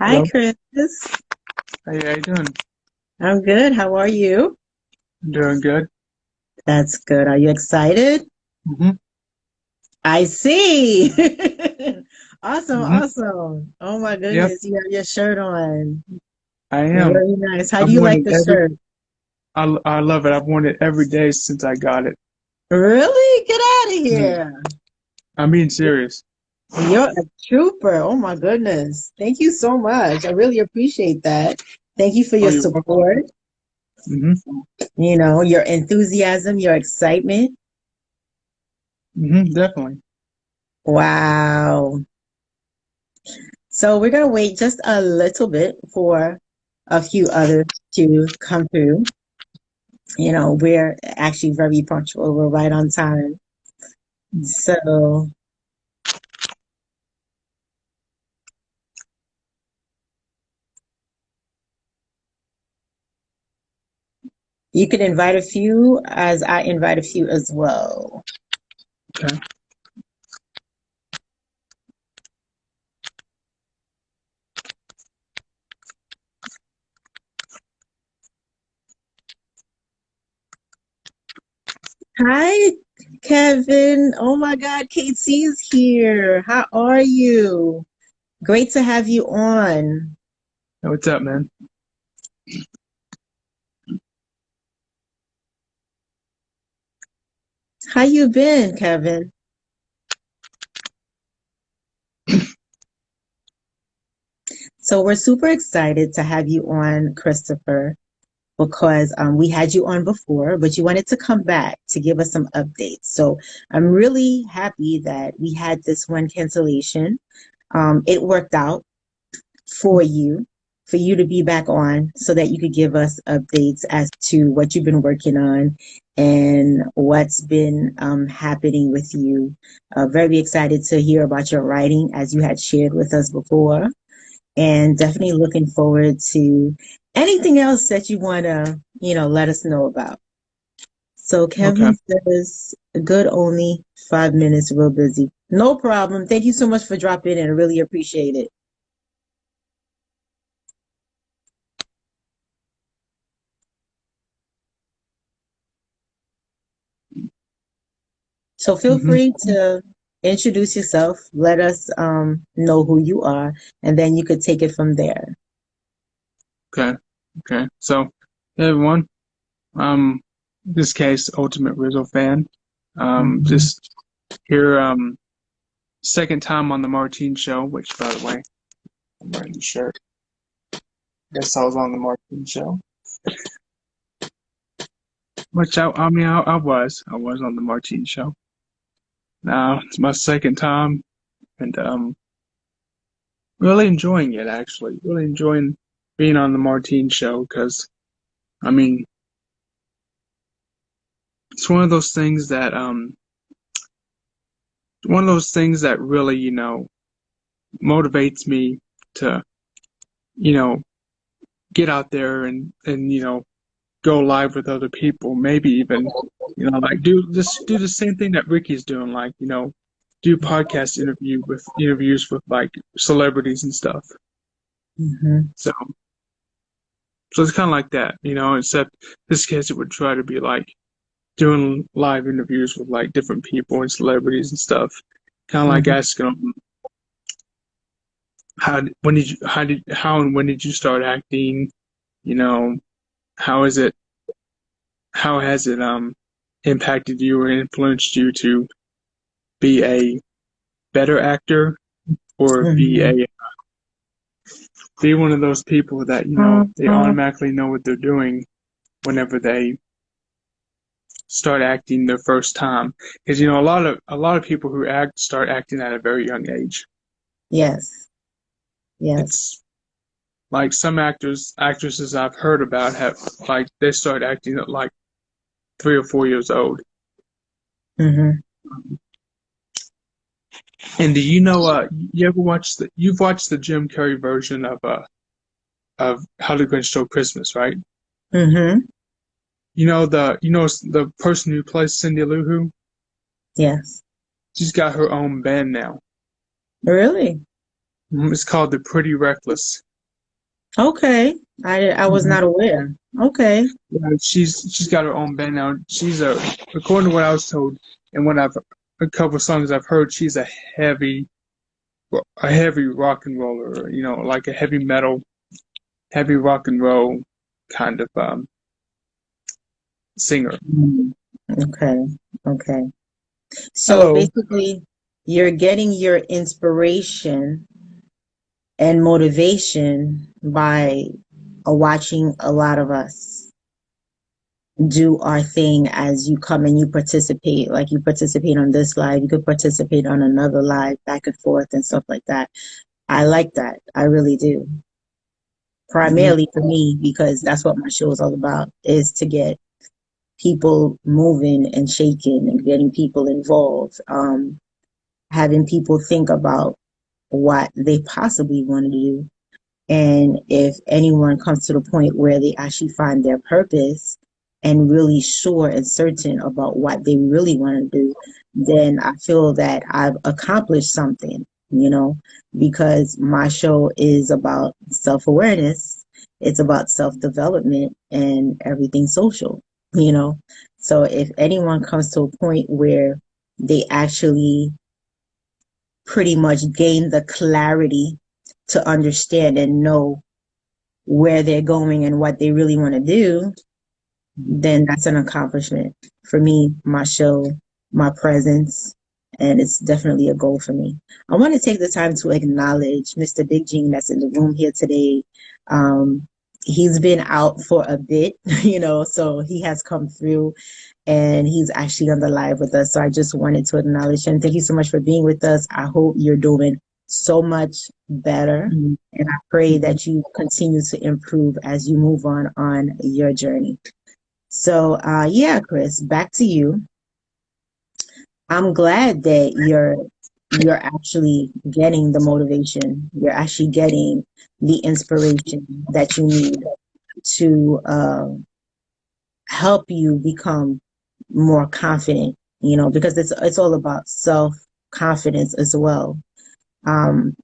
Hi, Hello. Chris. How you doing? I'm good. How are you? I'm doing good. That's good. Are you excited? hmm I see. Awesome, hmm awesome. Oh my Yep, goodness, you have your shirt on. I am. Very nice. How I've do you worn like it the every. shirt? I love it. I've worn it every day since I got it. Really? Get out of Mm. here. I'm being serious. You're a trooper. Oh my goodness. Thank you so much. I really appreciate that. Thank you for Oh, your you're welcome. support, hmm your enthusiasm, your excitement. Definitely. Wow. So we're going to wait just a little bit for a few others to come through. We're actually very punctual. We're right on time. So you can invite a few as I invite a few as well. Okay. Hi, Kevin. Oh my God, KC is here. How are you? Great to have you on. Hey, what's up, man? How you been, Kevin? So we're super excited to have you on, Christopher, because we had you on before, but you wanted to come back to give us some updates. So I'm really happy that we had this one cancellation. It worked out for you to be back on so that you could give us updates as to what you've been working on and what's been happening with you. Very excited to hear about your writing as you had shared with us before, and definitely looking forward to anything else that you want to, let us know about. So Okay. Kevin says, good, only 5 minutes, real busy. No problem. Thank you so much for dropping in. I really appreciate it. So feel hmm free to introduce yourself, let us know who you are, and then you could take it from there. Okay. Okay. So, hey, everyone. This case, Ultimate Rizzo fan. Mhm. Just here. Second time on the Martine show, which, by the way, I'm wearing the shirt. Guess I was on the Martine show. Which I was on the Martine show. Now it's my second time, and really enjoying it. Actually, really enjoying being on the Martine show because I mean it's one of those things that really motivates me to you know get out there and go live with other people. Maybe even like do the same thing that Ricky's doing, like do podcast interviews with like celebrities and stuff. Mhm. So So it's kind of like that, except this case it would try to be like doing live interviews with like different people and celebrities and stuff. Kind of like Mhm. asking them how and when did you start acting? You know, how is it how has it impacted you or influenced you to be a better actor or Mhm. be one of those people that they automatically know what they're doing whenever they start acting their first time, because a lot of people who act start acting at a very young age. Yes. Yes. It's like some actresses I've heard about have like they start acting at like 3 or 4 years old. Mhm. And do you've watched the Jim Carrey version of How the Grinch Stole Christmas, right? Mhm. The person who plays Cindy Lou Who, Yes. she's got her own band now. Really? It's called The Pretty Reckless. Okay. I was Mhm. not aware. Okay. Yeah, she's got her own band now. She's a according to what I was told and what I've a couple songs I've heard, she's heavy a heavy rock and roller, like a heavy metal, heavy rock and roll kind of singer. Mm. Okay. Okay. So Hello. basically, you're getting your inspiration and motivation by watching a lot of us do our thing as you come and you participate. Like you participate on this live, you could participate on another live, back and forth and stuff like that. I like that. I really do. Hmm. Primarily for me, because that's what my show is all about, is to get people moving and shaking and getting people involved. Having people think about what they possibly want to do. And if anyone comes to the point where they actually find their purpose and really sure and certain about what they really want to do, then I feel that I've accomplished something, because my show is about self awareness, it's about self development and everything social, you know. So if anyone comes to a point where they actually pretty much gain the clarity to understand and know where they're going and what they really want to do, then that's an accomplishment for me, my show, my presence, and it's definitely a goal for me. I want to take the time to acknowledge Mr. Big Gene that's in the room here today. Um, he's been out for a bit, so he has come through and he's actually on the live with us. So I just wanted to acknowledge him. Thank you so much for being with us. I hope you're doing so much better. Hmm. And I pray that you continue to improve as you move on your journey. So, yeah, Chris, back to you. I'm glad that you're actually getting the motivation. You're actually getting the inspiration that you need to help you become more confident. Because it's all about self confidence as well. Um,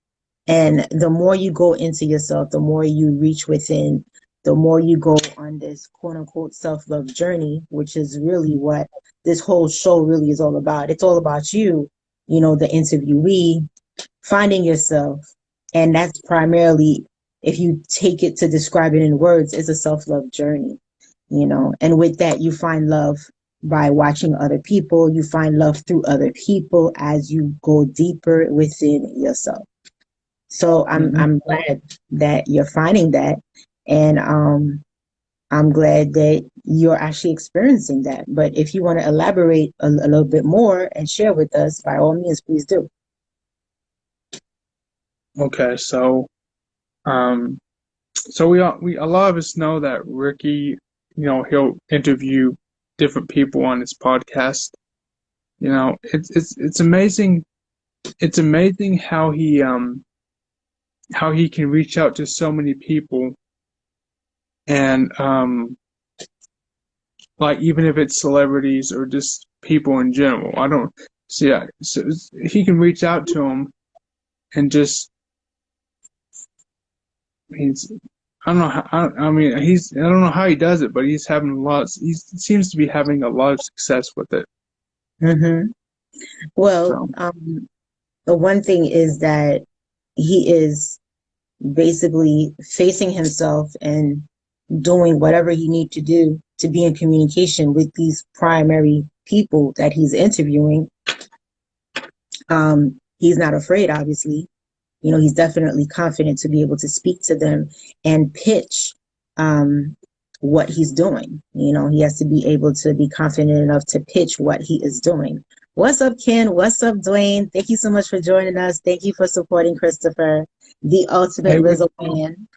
And the more you go into yourself, the more you reach within, the more you go on this quote unquote self love journey, which is really what this whole show really is all about. It's all about you, the interviewee, finding yourself. And that's primarily, if you take it to describe it in words, is a self love journey, And with that, you find love by watching other people. You find love through other people as you go deeper within yourself. So I'm Hmm. I'm glad that you're finding that, and I'm glad that you're actually experiencing that. But if you want to elaborate a little bit more and share with us, by all means, please do. Okay, um, so we a lot of us know that Ricky, he'll interview different people on his podcast. It's amazing. It's amazing how he can reach out to so many people and like even if it's celebrities or just people in general. I don't see. Yeah, so he can reach out to them and just he's. I don't know how. I mean, I don't know how he does it, but he's having a lot. He seems to be having a lot of success with it. Hmm. Well, So. the one thing is that he is basically facing himself and doing whatever he needs to do to be in communication with these primary people that he's interviewing. He's not afraid, obviously. He's definitely confident to be able to speak to them and pitch um, what he's doing. He has to be able to be confident enough to pitch what he is doing. What's up, Ken? What's up, Dwayne? Thank you so much for joining us. Thank you for supporting Christopher, the ultimate Hey, Rizzo fan.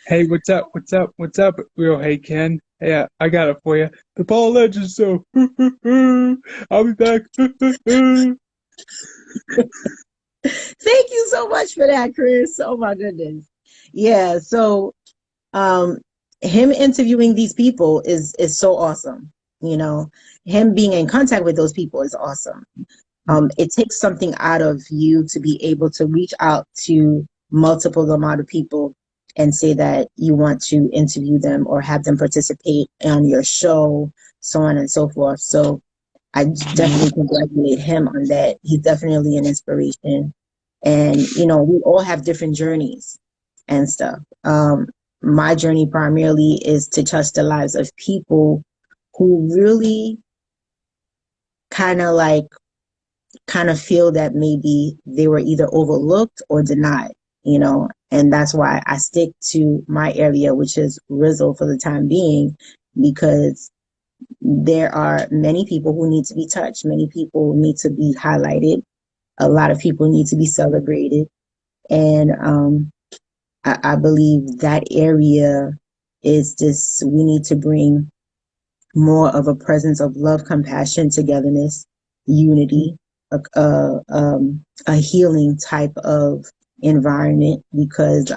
hey, what's up? What's up? What's up, real hey Ken? Yeah, I got it for you. The Paul Legend Show. I'll be back. Thank you so much for that, Chris. Oh my goodness. Yeah, so um him interviewing these people is so awesome. Him being in contact with those people is awesome. It takes something out of you to be able to reach out to multiple amount of people and say that you want to interview them or have them participate on your show, so on and so forth. So I definitely congratulate him on that. He's definitely an inspiration. And, we all have different journeys and stuff. My journey primarily is to touch the lives of people who really kind of feel that maybe they were either overlooked or denied, and that's why I stick to my area, which is Rizzo for the time being, because there are many people who need to be touched. Many people need to be highlighted. A lot of people need to be celebrated. And I believe that area is just, we need to bring more of a presence of love, compassion, togetherness, unity, a healing type of environment, because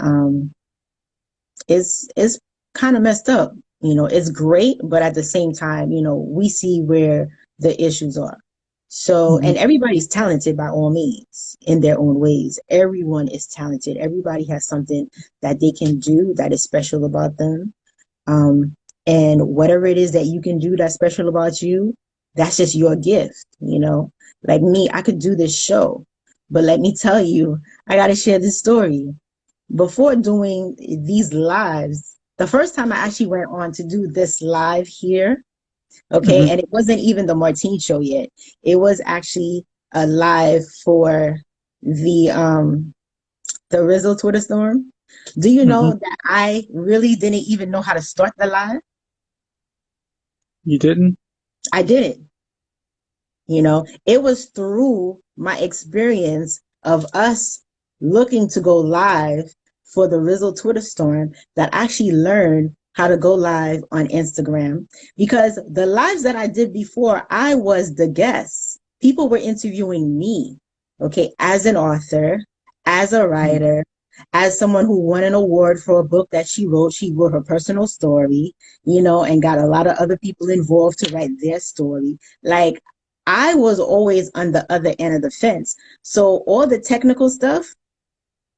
it's kind of messed up. It's great, but at the same time, we see where the issues are. So, Mm-hmm. and everybody's talented by all means in their own ways. Everyone is talented. Everybody has something that they can do that is special about them. Um, and whatever it is that you can do that's special about you, that's just your gift, Like me, I could do this show, but let me tell you, I got to share this story. Before doing these lives, the first time I actually went on to do this live here, okay, Mm-hmm. and it wasn't even the Martine show yet. It was actually a live for the Rizzo Twitter storm. Do you Mm-hmm. know that I really didn't even know how to start the live? You didn't? I didn't. It was through my experience of us looking to go live for the Rizzo Twitter storm that I actually learned how to go live on Instagram, because the lives that I did before, I was the guest. People were interviewing me, okay, as an author, as a writer, as someone who won an award for a book that she wrote. She wrote her personal story, and got a lot of other people involved to write their story. Like, I was always on the other end of the fence. So all the technical stuff,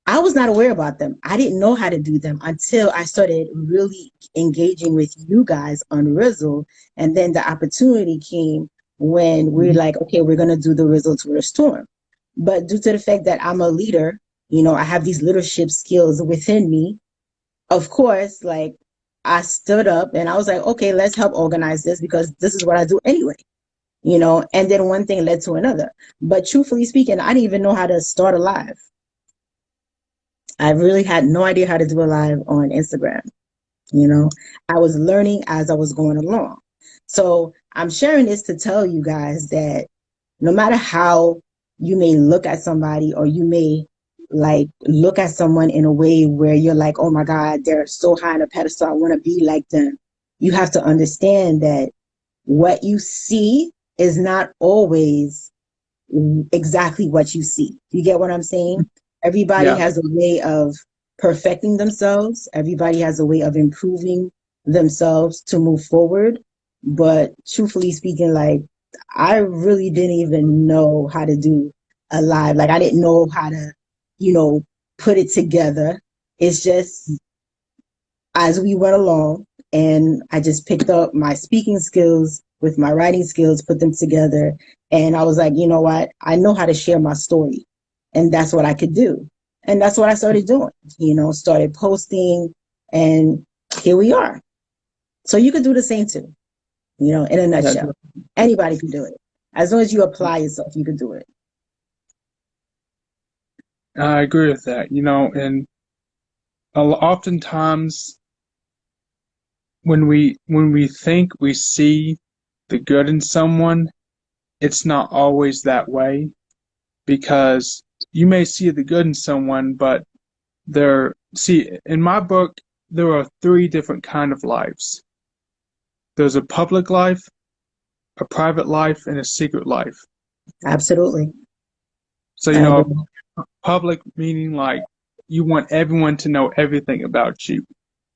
I was not aware about them. I didn't know how to do them until I started really engaging with you guys on Rizzle. And then the opportunity came when we're Mm-hmm. like, okay, we're going to do the Rizzle Tour Storm. But due to the fact that I'm a leader, I have these leadership skills within me. Of course, like, I stood up and I was like, okay, let's help organize this, because this is what I do anyway. And then one thing led to another. But truthfully speaking, I didn't even know how to start a live. I really had no idea how to do a live on Instagram. I was learning as I was going along. So I'm sharing this to tell you guys that no matter how you may look at somebody, or you may like look at someone in a way where you're like, oh my God, they're so high on a pedestal, I want to be like them. You have to understand that what you see is not always exactly what you see. You get what I'm saying? Everybody Yeah. has a way of perfecting themselves. Everybody has a way of improving themselves to move forward. But truthfully speaking, like, I really didn't even know how to do a live. Like, I didn't know how to, put it together. It's just as we went along, and I just picked up my speaking skills with my writing skills, put them together, and I was like, you know what, I know how to share my story, and that's what I could do. And that's what I started doing, started posting, and here we are. So you could do the same too, in a Yeah. nutshell. Anybody can do it. As long as you apply yourself, you can do it. I agree with that. And oftentimes when we think we see the good in someone, it's not always that way, because you may see the good in someone, but in my book, there are three different kind of lives. There's a public life, a private life, and a secret life. Absolutely. So, I agree. public meaning like you want everyone to know everything about you.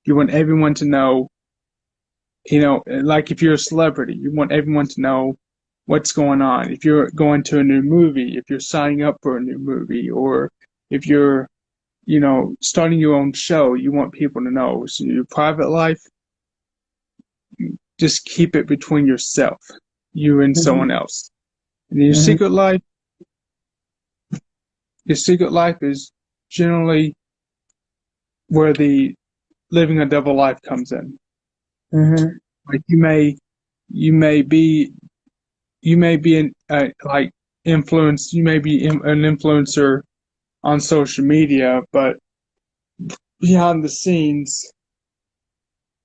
You want everyone to know, like if you're a celebrity, you want everyone to know what's going on. If you're going to a new movie, if you're signing up for a new movie, or if you're starting your own show, you want people to know. So your private life, just keep it between yourself, you and Hmm. someone else. And your Hmm. secret life is generally where the living a double life comes in. Hmm. Like you may be, an like influence, you may be an influencer on social media, but behind the scenes,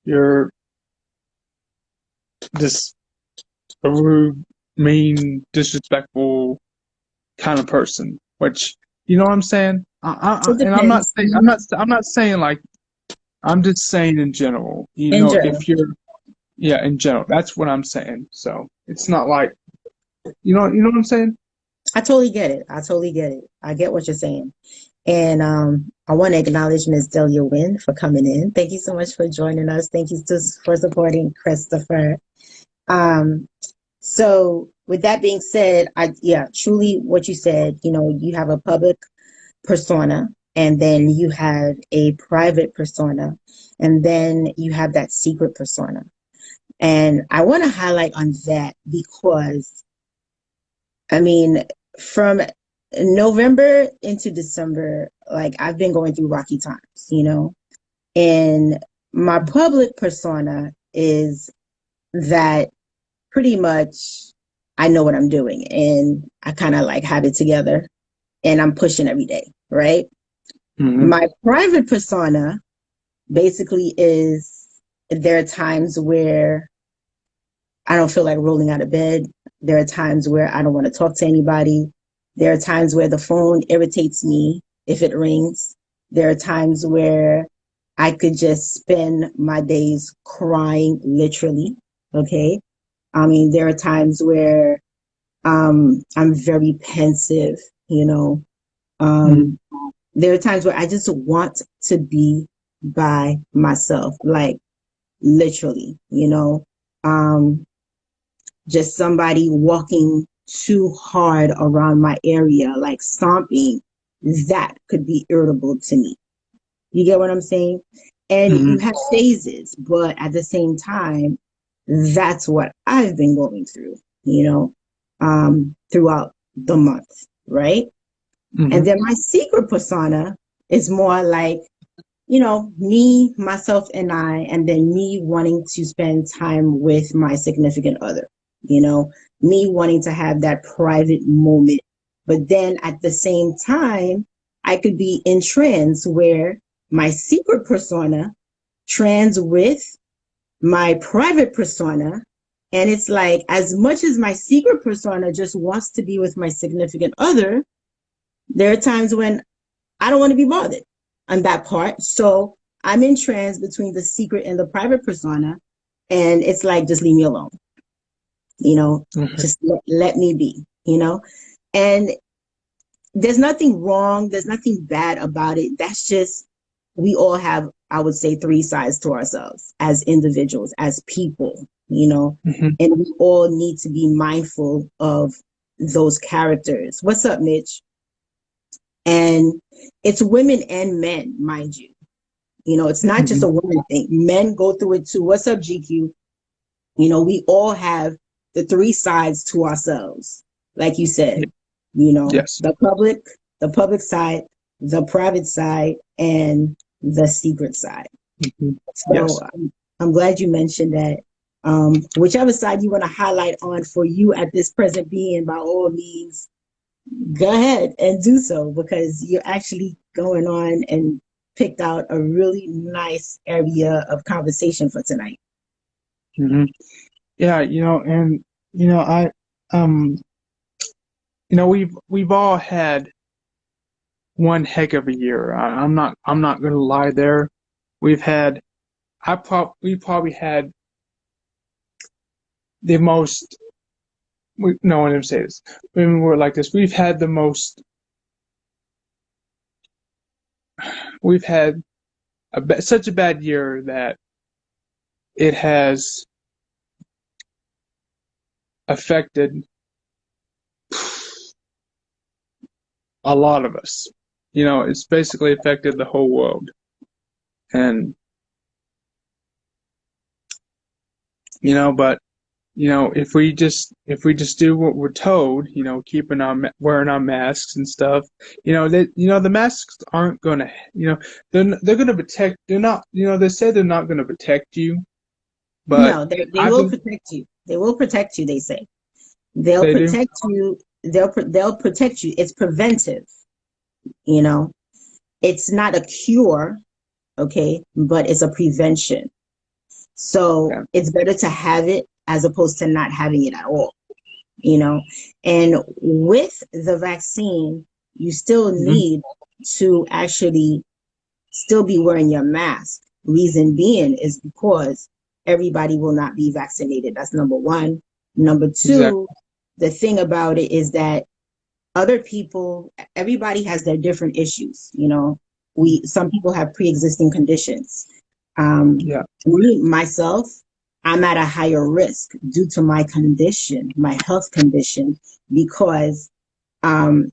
you're just a rude, mean, disrespectful kind of person. Which, you know what I'm saying? It And I'm not depends. saying, I'm not saying like, I'm just saying in general. In general, If you're, yeah, in general, that's what I'm saying. So it's not like, you know what I'm saying? I totally get it. I totally get it. I get what you're saying. And I want to acknowledge Ms. Delia Wynn for coming in. Thank you so much for joining us. Thank you for supporting Christopher. Um, so with that being said, yeah, truly what you said, you have a public persona and then you have a private persona and then you have that secret persona. And I want to highlight on that because I mean, from November into December, like I've been going through rocky times. And my public persona is that pretty much I know what I'm doing and I kind of like have it together and I'm pushing every day, right? Hmm. My private persona basically is there are times where I don't feel like rolling out of bed. There are times where I don't want to talk to anybody. There are times where the phone irritates me if it rings. There are times where I could just spend my days crying, literally. Okay. I mean, there are times where I'm very pensive, you know. Hmm. Um, there are times where I just want to be by myself, like literally. Um, just somebody walking too hard around my area, like stomping, that could be irritable to me. You get what I'm saying? And you Hmm. have phases, but at the same time, that's what I've been going through, throughout the month, right? And Hmm. then my secret persona is more like me, myself, and I, and then me wanting to spend time with my significant other, you know, me wanting to have that private moment. But then at the same time, I could be in trans where my secret persona trans with my private persona. And it's like, as much as my secret persona just wants to be with my significant other, there are times when I don't want to be bothered on that part. So I'm in trans between the secret and the private persona. And it's like, just leave me alone, you know, Hmm. just let me be. And there's nothing wrong. There's nothing bad about it. That's just, we all have, I would say, three sides to ourselves as individuals, as people, Hmm. and we all need to be mindful of those characters. What's up, Mitch? And it's women and men, mind you. It's not just Hmm. a woman thing. Men go through it too. What's up, GQ? We all have the three sides to ourselves. Like you said, Yes. the public side, the private side, and the secret side. Hmm. So Yes. I'm glad you mentioned that. Whichever side you want to highlight on for you at this present being, by all means, go ahead and do so because you're actually going on and picked out a really nice area of conversation for tonight. Hmm. Yeah, and I um we've all had one heck of a year. I'm not gonna lie there. We've had we probably had the most no one ever say this. When we're like this, we've had such a bad year that it has affected a lot of us. it's basically affected the whole world. And, but, if we just do what we're told, keeping wearing our masks and stuff, the masks aren't going to, they're going to protect, they're not, they say they're not going to protect you, but No, they I've will been, protect you. They will protect you, they say. They'll they do. protect you. They'll protect you. It's preventive, you know. It's not a cure, okay, but it's a prevention. So Yeah. it's better to have it as opposed to not having it at all, you know. And with the vaccine, you still Hmm. need to actually still be wearing your mask. Reason being is because everybody will not be vaccinated. That's number one. Number Exactly. two, the thing about it is that other people, everybody has their different issues. You know, some people have pre-existing conditions. Yeah. Me, myself, I'm at a higher risk due to my condition, my health condition, because um,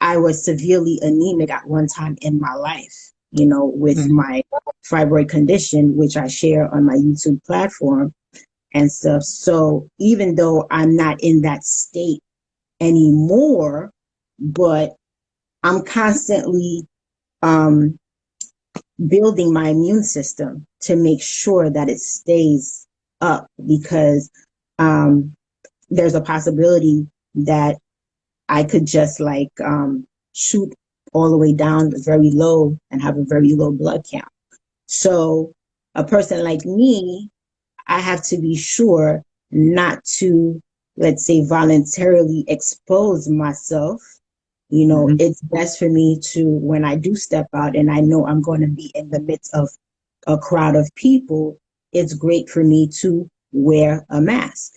I was severely anemic at one time in my life, with Hmm. my fibroid condition, which I share on my YouTube platform and stuff. So even though I'm not in that state anymore, but I'm constantly um, building my immune system to make sure that it stays up because um, there's a possibility that I could just shoot all the way down very low and have a very low blood count. So a person like me, I have to be sure not to, let's say, voluntarily expose myself. Hmm. It's best for me to, when I do step out and I know I'm going to be in the midst of a crowd of people, it's great for me to wear a mask.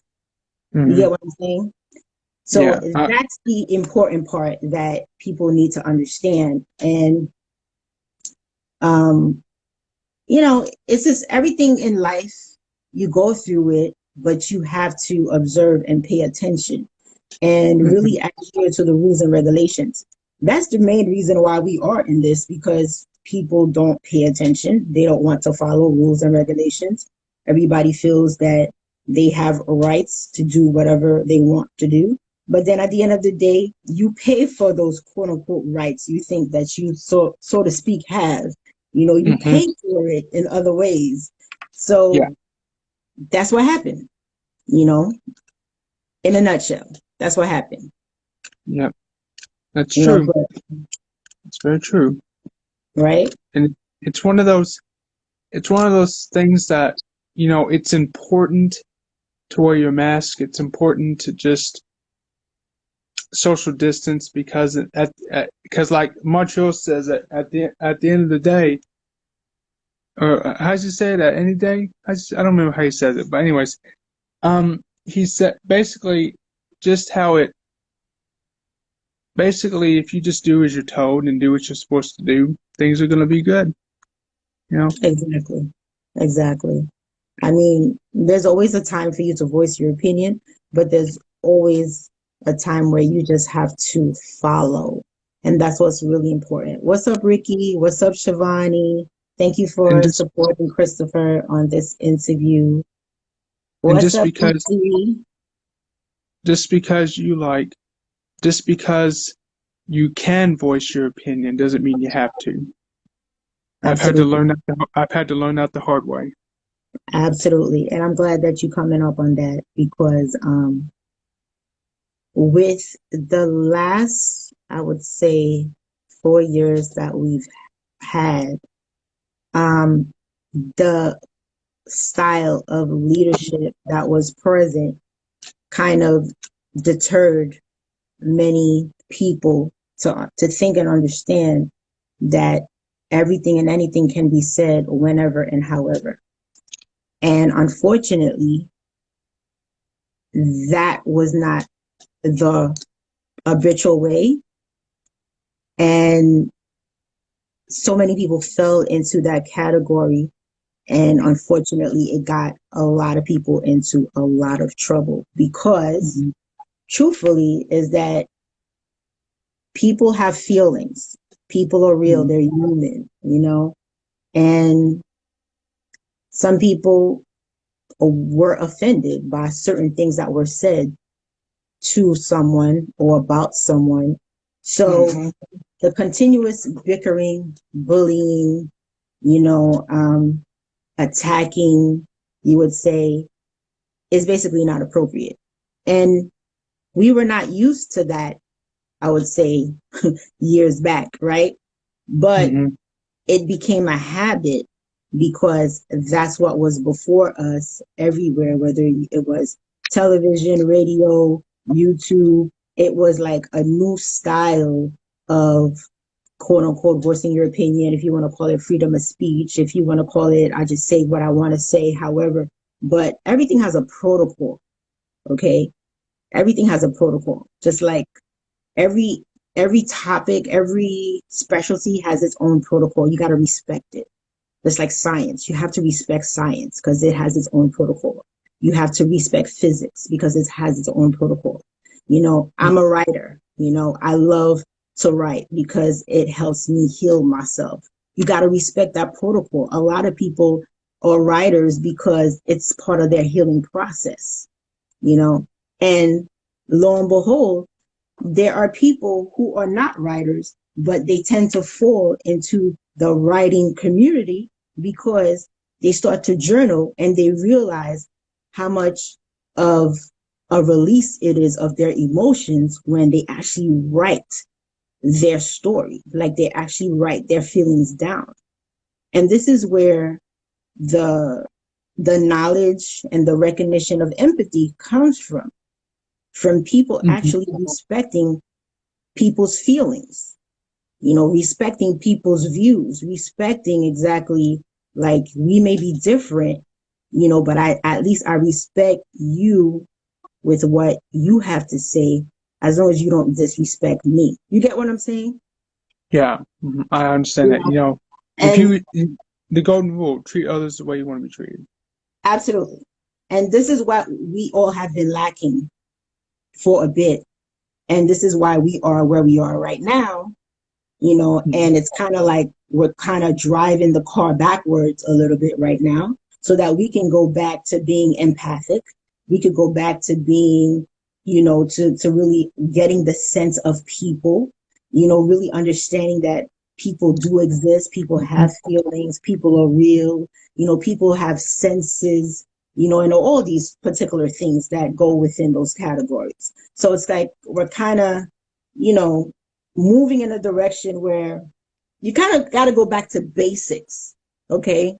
You Hmm. get what I'm saying? So Yeah. that's the important part that people need to understand. And, um, it's just everything in life, you go through it, but you have to observe and pay attention and Hmm. really adhere to the rules and regulations. That's the main reason why we are in this, because people don't pay attention. They don't want to follow rules and regulations. Everybody feels that they have rights to do whatever they want to do. But then at the end of the day, you pay for those quote unquote rights you think that you so to speak have. You Hmm. pay for it in other ways. Yeah. So that's what happened, you know, in a nutshell. That's what happened. Yeah. That's You know, true. but It's very true. right? And it's one of those it's one of those things that, it's important to wear your mask. It's important to just social distance because like Montreal says at the end of the day, or how does he say it, at any day? I don't remember how he says it, but anyways, he said basically just how it basically if you just do as you're told and do what you're supposed to do, things are gonna be good. You know. Exactly. Exactly. I mean, there's always a time for you to voice your opinion, but there's always a time where you just have to follow. And that's what's really important. What's up, Ricky? What's up, Shivani? Thank you And for just supporting Christopher on this interview. and What's just up, because Lucy? just because you like just because you can voice your opinion doesn't mean you have to. Absolutely. I've had to learn that the hard way. Absolutely. And I'm glad that you coming up on that because with the last, I would say, 4 years that we've had, um, the style of leadership that was present kind of deterred many people to think and understand that everything and anything can be said whenever and however. And unfortunately, that was not the habitual way. And so many people fell into that category. And unfortunately, it got a lot of people into a lot of trouble because, Hmm. truthfully, is that people have feelings. People are real, Mhm. they're human, and some people were offended by certain things that were said to someone or about someone. So Mhm. the continuous bickering, bullying, you know, um, attacking, you would say, is basically not appropriate. And we were not used to that, I would say, years back, right? But Mhm. it became a habit because that's what was before us everywhere, whether it was television, radio, YouTube. It was like a new style of quote unquote voicing your opinion, if you want to call it freedom of speech, if you want to call it, I just say what I want to say, however. But everything has a protocol, okay? Everything has a protocol. Just like every every topic, every specialty has its own protocol. You got to respect it. Just like science, you have to respect science because it has its own protocol. You have to respect physics because it has its own protocol. I'm a writer. I love to write because it helps me heal myself. You got to respect that protocol. A lot of people are writers because it's part of their healing process, you know, and lo and behold, there are people who are not writers, but they tend to fall into the writing community because they start to journal and they realize how much of a release it is of their emotions when they actually write their story, like they actually write their feelings down. And this is where the the knowledge and the recognition of empathy comes from people Mhm. actually respecting people's feelings, respecting people's views, respecting exactly, like, we may be different, but at least I respect you with what you have to say, as long as you don't disrespect me. You get what I'm saying? Yeah, I understand that. Yeah. If And the golden rule, treat others the way you want to be treated. absolutely. And this is what we all have been lacking for a bit. And this is why we are where we are right now, Mhm. and it's kind of like we're kind of driving the car backwards a little bit right now so that we can go back to being empathic. We could go back to being, to really getting the sense of people, really understanding that people do exist, people have feelings, people are real, people have senses, and all these particular things that go within those categories. So it's like we're kind of, you know, moving in a direction where you kind of got to go back to basics, okay?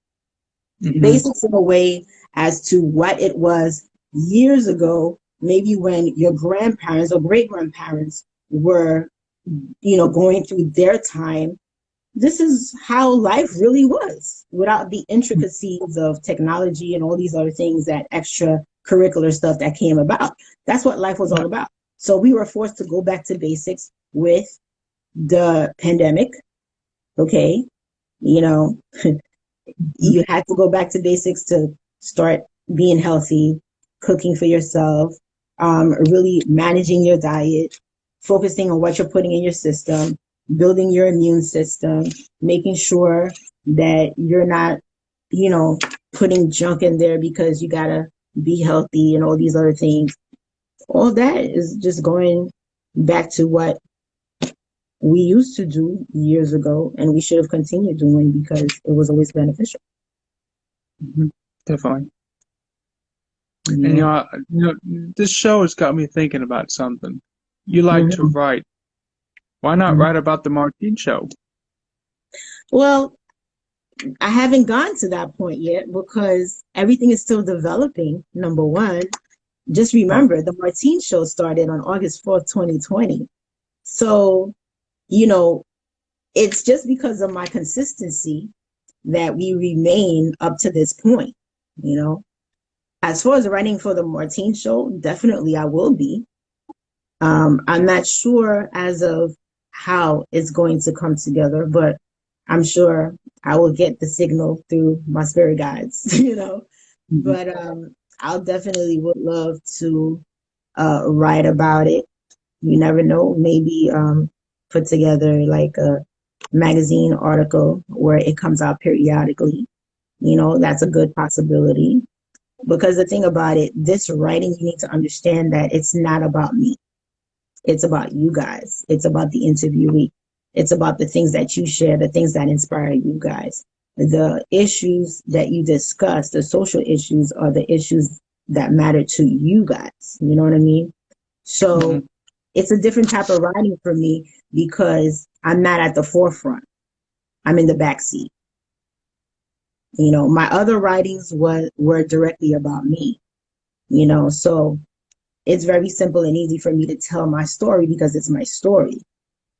Mhm. Basics in a way as to what it was years ago, maybe when your grandparents or great grandparents were, going through their time. This is how life really was without the intricacies of technology and all these other things, that extracurricular stuff that came about. That's what life was all Right. about. So we were forced to go back to basics with the pandemic, okay? You know, Mhm. you had to go back to basics to start being healthy, cooking for yourself, really managing your diet, focusing on what you're putting in your system, building your immune system, making sure that you're not, you know, putting junk in there because you gotta be healthy and all these other things. All that is just going back to what we used to do years ago, and we should have continued doing because it was always beneficial. Mhm. Definitely. And Yeah. this show has got me thinking about something. You like to Mhm. write. Why not Mhm. write about the Martine show? Well, I haven't gone to that point yet because everything is still developing. Number one, just Oh, remember the Martine show started on August 4th, 2020. So, you know, it's just because of my consistency that we remain up to this point, you know. As far as writing for the Martine show, definitely I will be. I'm not sure as of how it's going to come together, but I'm sure I will get the signal through my spirit guides, mhm. But I'll definitely would love to write about it. You never know, maybe put together like magazine article where it comes out periodically. That's a good possibility. Because the thing about it, this writing, you need to understand that it's not about me. It's about you guys. It's about the interviewee. It's about the things that you share, the things that inspire you guys. The issues that you discuss, the social issues, are the issues that matter to you guys. You know what I mean? Mm-hmm. So it's a different type of writing for me because I'm not at the forefront. I'm in the back seat. My other writings were directly about me. So it's very simple and easy for me to tell my story because it's my story.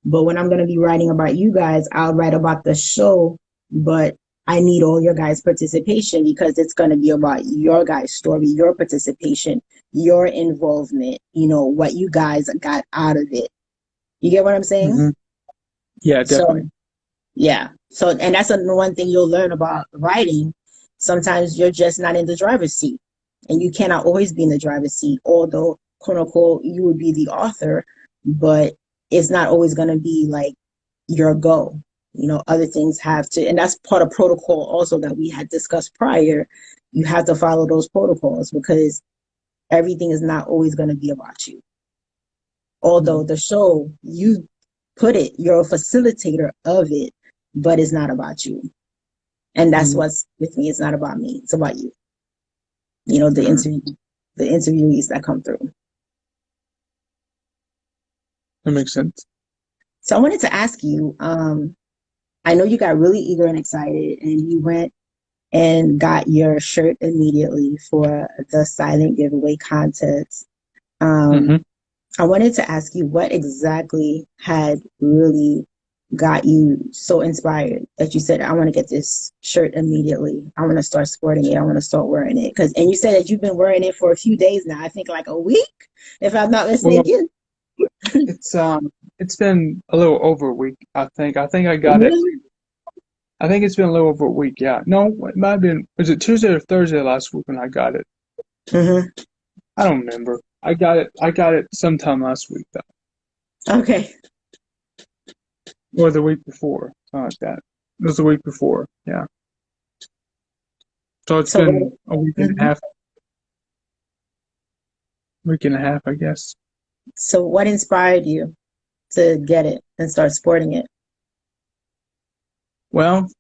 But when I'm going to be writing about you guys, I'll write about the show, but I need all your guys' participation because it's going to be about your guys' story, your participation, your involvement, what you guys got out of it. You get what I'm saying? Mm-hmm. Yeah, So, definitely. yeah. So, and that's one thing you'll learn about writing. Sometimes you're just not in the driver's seat, and you cannot always be in the driver's seat, although, quote unquote, you would be the author, but it's not always going to be like your go. Other things have to, and that's part of protocol also that we had discussed prior. You have to follow those protocols because everything is not always going to be about you. Although the show, you put it, you're a facilitator of it, but it's not about you. And that's Mm-hmm. what's with me. It's not about me. It's about you. Mm-hmm. The interviewees that come through. That makes sense. So I wanted to ask you, I know you got really eager and excited and you went and got your shirt immediately for the silent giveaway contest. Mm-hmm. Um, I wanted to ask you what exactly had really got you so inspired that you said, I want to get this shirt immediately. I want to start sporting it. I want to start wearing it. And you said that you've been wearing it for a few days now. I think like a week, if I'm not Well, mistaken. it's been a little over a week, I think. I got it. Really? I think it's been a little over a week, yeah. No, it might have been, was it Tuesday or Thursday last week when I got it? Hmm. I don't remember. I got it sometime last week though. Okay. Or the week before, something like that. It was the week before, yeah. So it's So been what? a Mhm. week and a half, I guess. So what inspired you to get it and start sporting it? Well,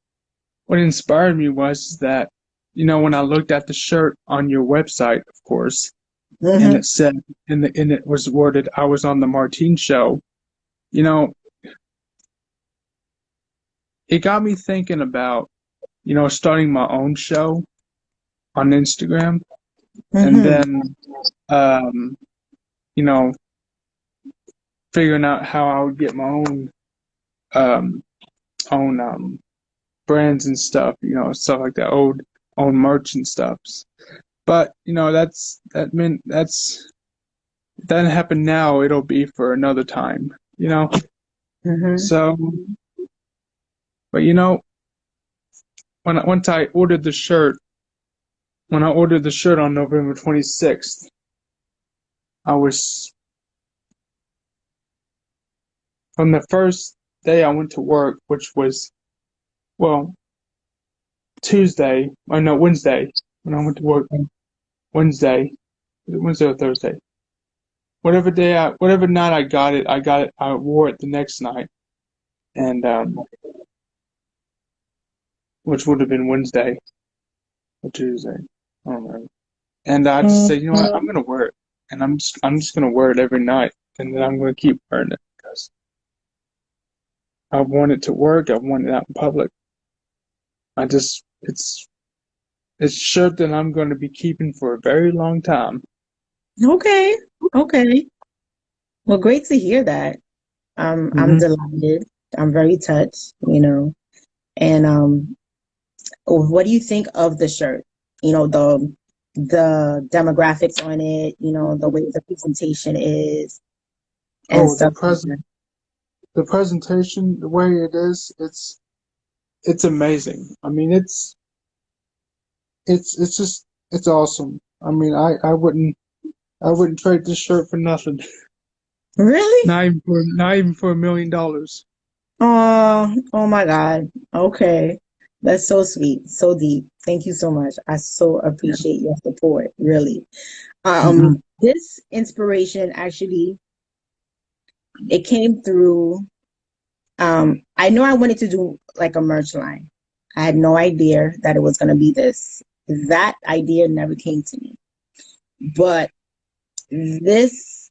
what inspired me was that, when I looked at the shirt on your website, of course, and Hmm. it said, and it was worded, I was on the Martine show, you know, it got me thinking about, starting my own show on Instagram and Hmm. then, um, you know, figuring out how I would get my um, own brands and stuff, stuff like that, own merch and stuff. But that didn't happen now. It'll be for another time. Hmm. So, but once I ordered the shirt, when I ordered the shirt on November 26th, I was from the first day I went to work, which was well Tuesday, or no Wednesday, when I went to work on Wednesday, was it Wednesday or Thursday? Whatever night I got it, I wore it the next night, and which would have been Wednesday or Tuesday, I don't know. And I just said, you know what, I'm gonna wear it, and I'm just gonna wear it every night, and then I'm gonna keep wearing it because I want it to work. I want it out in public. It's a shirt that I'm going to be keeping for a very long time. Okay. Okay. Well, great to hear that. I'm Hmm. delighted. I'm very touched. And what do you think of the shirt? The demographics on it, the way the presentation is and Oh, stuff like that. the presentation, the way it is, it's amazing. I mean, it's just it's awesome. I mean, I wouldn't trade this shirt for nothing. Really? Not even for $1 million. Oh my God. Okay. That's so sweet, so deep. Thank you so much. I so Yeah. appreciate your support, really. Hmm. This inspiration actually, it came through. I know I wanted to do like a merch line. I had no idea that it was going to be this. That idea never came to me. But this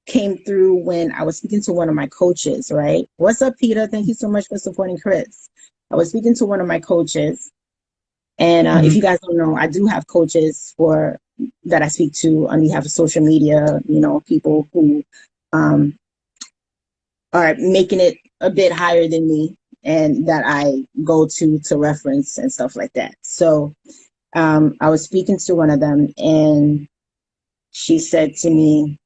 came through when I was speaking to one of my coaches, right? What's up, Peter? Thank you so much for supporting Chris. I was speaking to one of my coaches, and if Hmm. you guys don't know, I do have coaches for that I speak to on behalf of social media. People who um, are making it a bit higher than me, and that I go to reference and stuff like that. So I was speaking to one of them, and she said to me,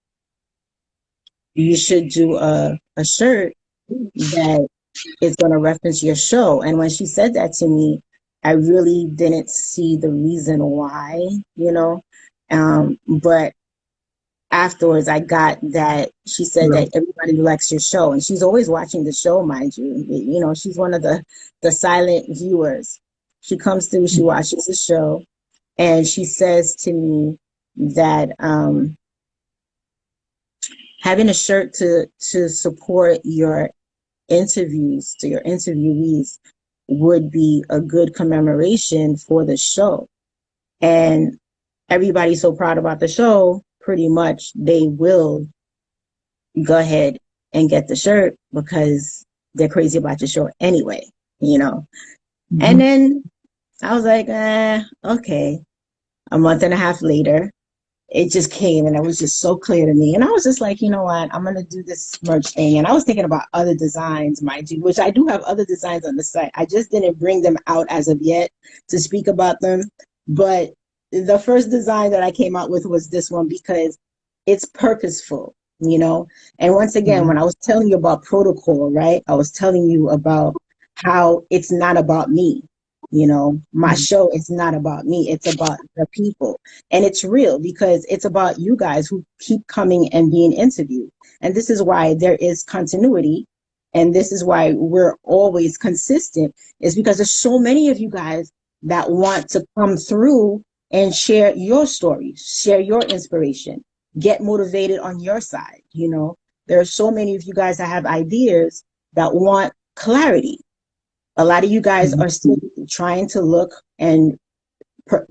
"You should do a shirt that is going to reference your show." And when she said that to me, I really didn't see the reason why, but afterwards I got that she said Yeah. that everybody likes your show, and she's always watching the show, mind you. She's one of the silent viewers. She comes through, she watches the show, and she says to me that having a shirt to support your interviews to your interviewees would be a good commemoration for the show. And everybody's so proud about the show, pretty much they will go ahead and get the shirt because they're crazy about your show anyway, you know. And Hmm. then I was like, okay. A month and a half later, it just came and it was just so clear to me. And I was just like, you know what? I'm going to do this merch thing. And I was thinking about other designs, mind you, which I do have other designs on the site. I just didn't bring them out as of yet to speak about them. But the first design that I came out with was this one because it's purposeful, you know? And once again, Hmm. when I was telling you about protocol, right? I was telling you about how it's not about me. My show is not about me. It's about the people. And it's real because it's about you guys who keep coming and being interviewed. And this is why there is continuity. And this is why we're always consistent, is because there's so many of you guys that want to come through and share your story, share your inspiration, get motivated on your side. There are so many of you guys that have ideas that want clarity. A lot of you guys Hmm. are still trying to look and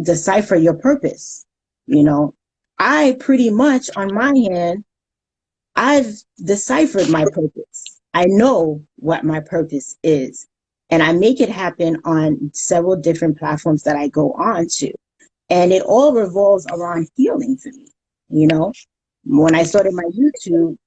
decipher your purpose. You know, I pretty much on my hand, I've deciphered my purpose. I know what my purpose is, and I make it happen on several different platforms that I go on to. And it all revolves around healing for me. You know, when I started my YouTube,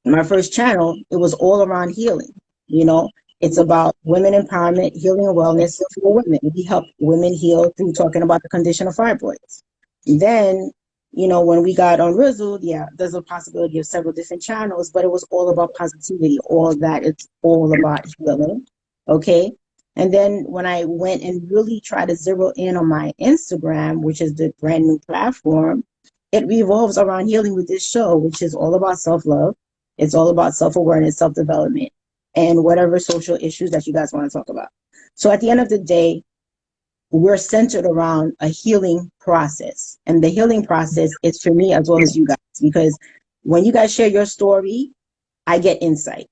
my first channel, it was all around healing. You know, it's about women empowerment, healing, and wellness for women. We help women heal through talking about the condition of fibroids. Then, when we got on Rizzled, yeah, there's a possibility of several different channels, but it was all about positivity, all that. It's all about healing. Okay. And then when I went and really tried to zero in on my Instagram, which is the brand new platform, it revolves around healing with this show, which is all about self love. It's all about self awareness, self development, and whatever social issues that you guys want to talk about. So at the end of the day, we're centered around a healing process. And the healing process is for me as well as you guys, because when you guys share your story, I get insight.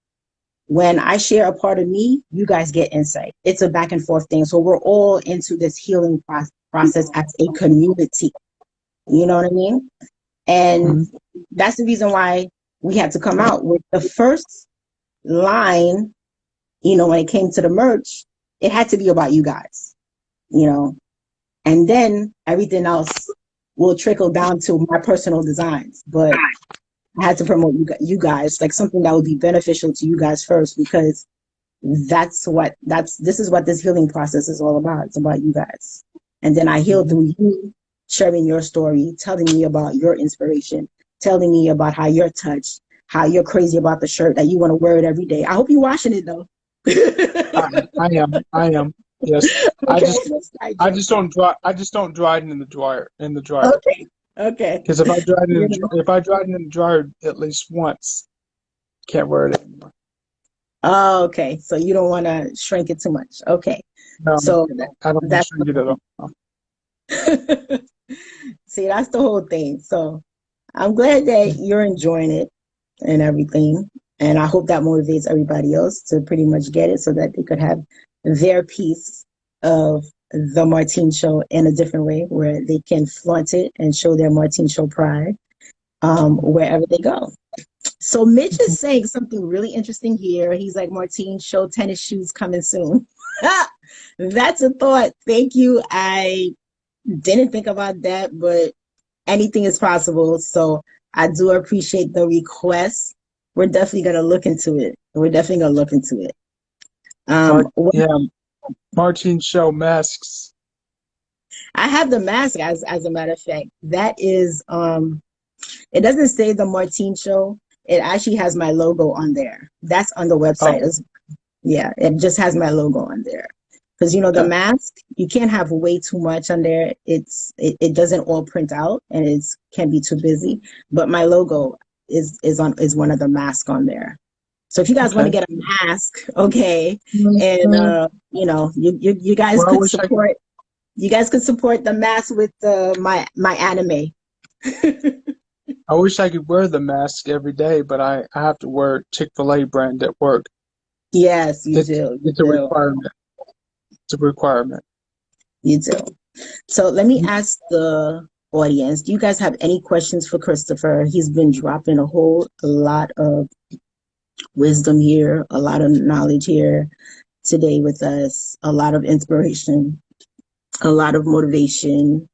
When I share a part of me, you guys get insight. It's a back and forth thing. So we're all into this healing process as a community. You know what I mean? And Hmm. that's the reason why we had to come out with the first line, when it came to the merch, it had to be about you guys, you know, and then everything else will trickle down to my personal designs. But I had to promote you guys, like something that would be beneficial to you guys first, because this is what this healing process is all about. It's about you guys. And then I heal Hmm. through you sharing your story, telling me about your inspiration, telling me about how you're touched, how you're crazy about the shirt that you want to wear it every day. I hope you're washing it though. I am. I am. Yes. I Okay, just. let's start I just joking. don't dry. I just don't dry it in the dryer. In the dryer. Okay, okay. Because if I dried You know, if I dried it in the dryer at least once, can't wear it anymore. Oh, okay. So you don't want to shrink it too much. Okay. No, So I don't want to that's shrink it at all. see, that's the whole thing. So I'm glad that you're enjoying it and everything. And I hope that motivates everybody else to pretty much get it so that they could have their piece of the Martine Show in a different way where they can flaunt it and show their Martine Show pride wherever they go. So Mitch is saying something really interesting here. He's like, Martine, show tennis shoes coming soon. That's a thought. Thank you. I didn't think about that, but anything is possible. So I do appreciate the request. We're definitely going to look into it. We're definitely going to look into it. Yeah, Martine Show masks. I have the mask as a matter of fact. That is it doesn't say the Martine Show. It actually has my logo on there. That's on the website Oh, as yeah, it just has my logo on there. Because you know the okay, mask, you can't have way too much on there. It doesn't all print out and it can be too busy. But my logo is one of the masks on there. So if you guys want to okay. get a mask, okay, and Well, you guys I could wish I could. support the mask with my anime. I wish I could wear the mask every day, but I have to wear Chick-fil-A brand at work. Yes, you It's do. You it's a do. requirement. It's a requirement. You do. So let me ask the audience, do you guys have any questions for Christopher? He's been dropping a whole lot of wisdom here, a lot of knowledge here today with us, a lot of inspiration, a lot of motivation,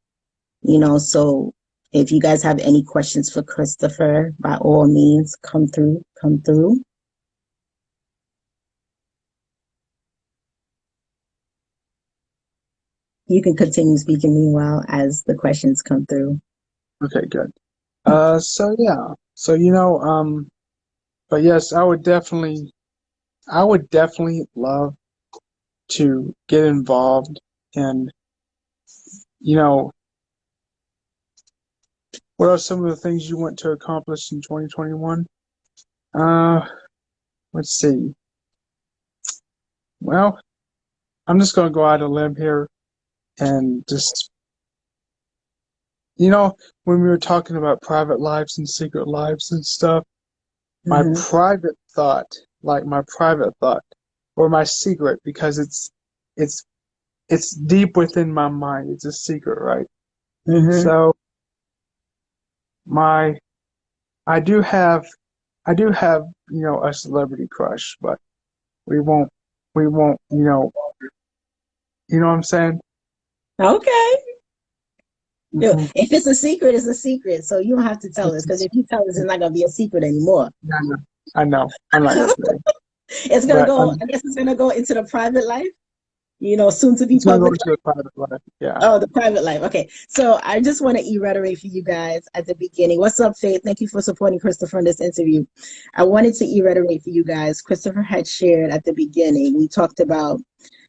so if you guys have any questions for Christopher, by all means, come through, come through. You can continue speaking meanwhile as the questions come through. Okay, good. So yeah, so but yes, I would definitely love to get involved in, you know, what are some of the things you want to accomplish in 2021? Uh, let's see. Well, I'm just gonna go out on a limb here and just, when we were talking about private lives and secret lives and stuff, my Mm-hmm. private thought, my private thought, or my secret, because it's it's deep within my mind. It's a secret, right? Mm-hmm. So my I do have I do have, a celebrity crush, but we won't we won't, you know what I'm saying? Okay. Hmm. If it's a secret, it's a secret. So you don't have to tell us because if you tell us, it's not going to be a secret anymore. I know. I know. I'm not gonna say, It's going to but go, I guess it's going to go into the private life, soon to be it's gonna go public. into the private life. Yeah. Oh, the private life. Okay. So I just want to reiterate for you guys at the beginning. What's up, Faith? Thank you for supporting Christopher in this interview. I wanted to reiterate for you guys. Christopher had shared at the beginning, we talked about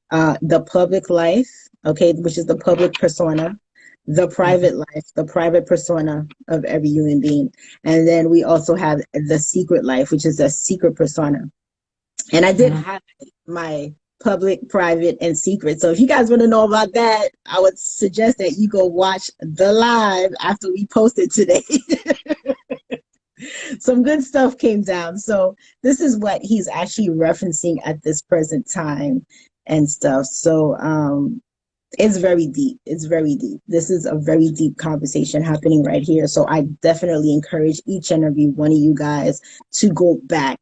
the public life, okay, which is the public persona, the Hmm. private life, the private persona of every human being. And then we also have the secret life, which is a secret persona. And I did Hmm. have my public, private, and secret. So if you guys want to know about that, I would suggest that you go watch the live after we posted today. Some good stuff came down. So this is what he's actually referencing at this present time and stuff. So it's very deep. It's very deep. This is a very deep conversation happening right here. So I definitely encourage each and every one of you guys to go back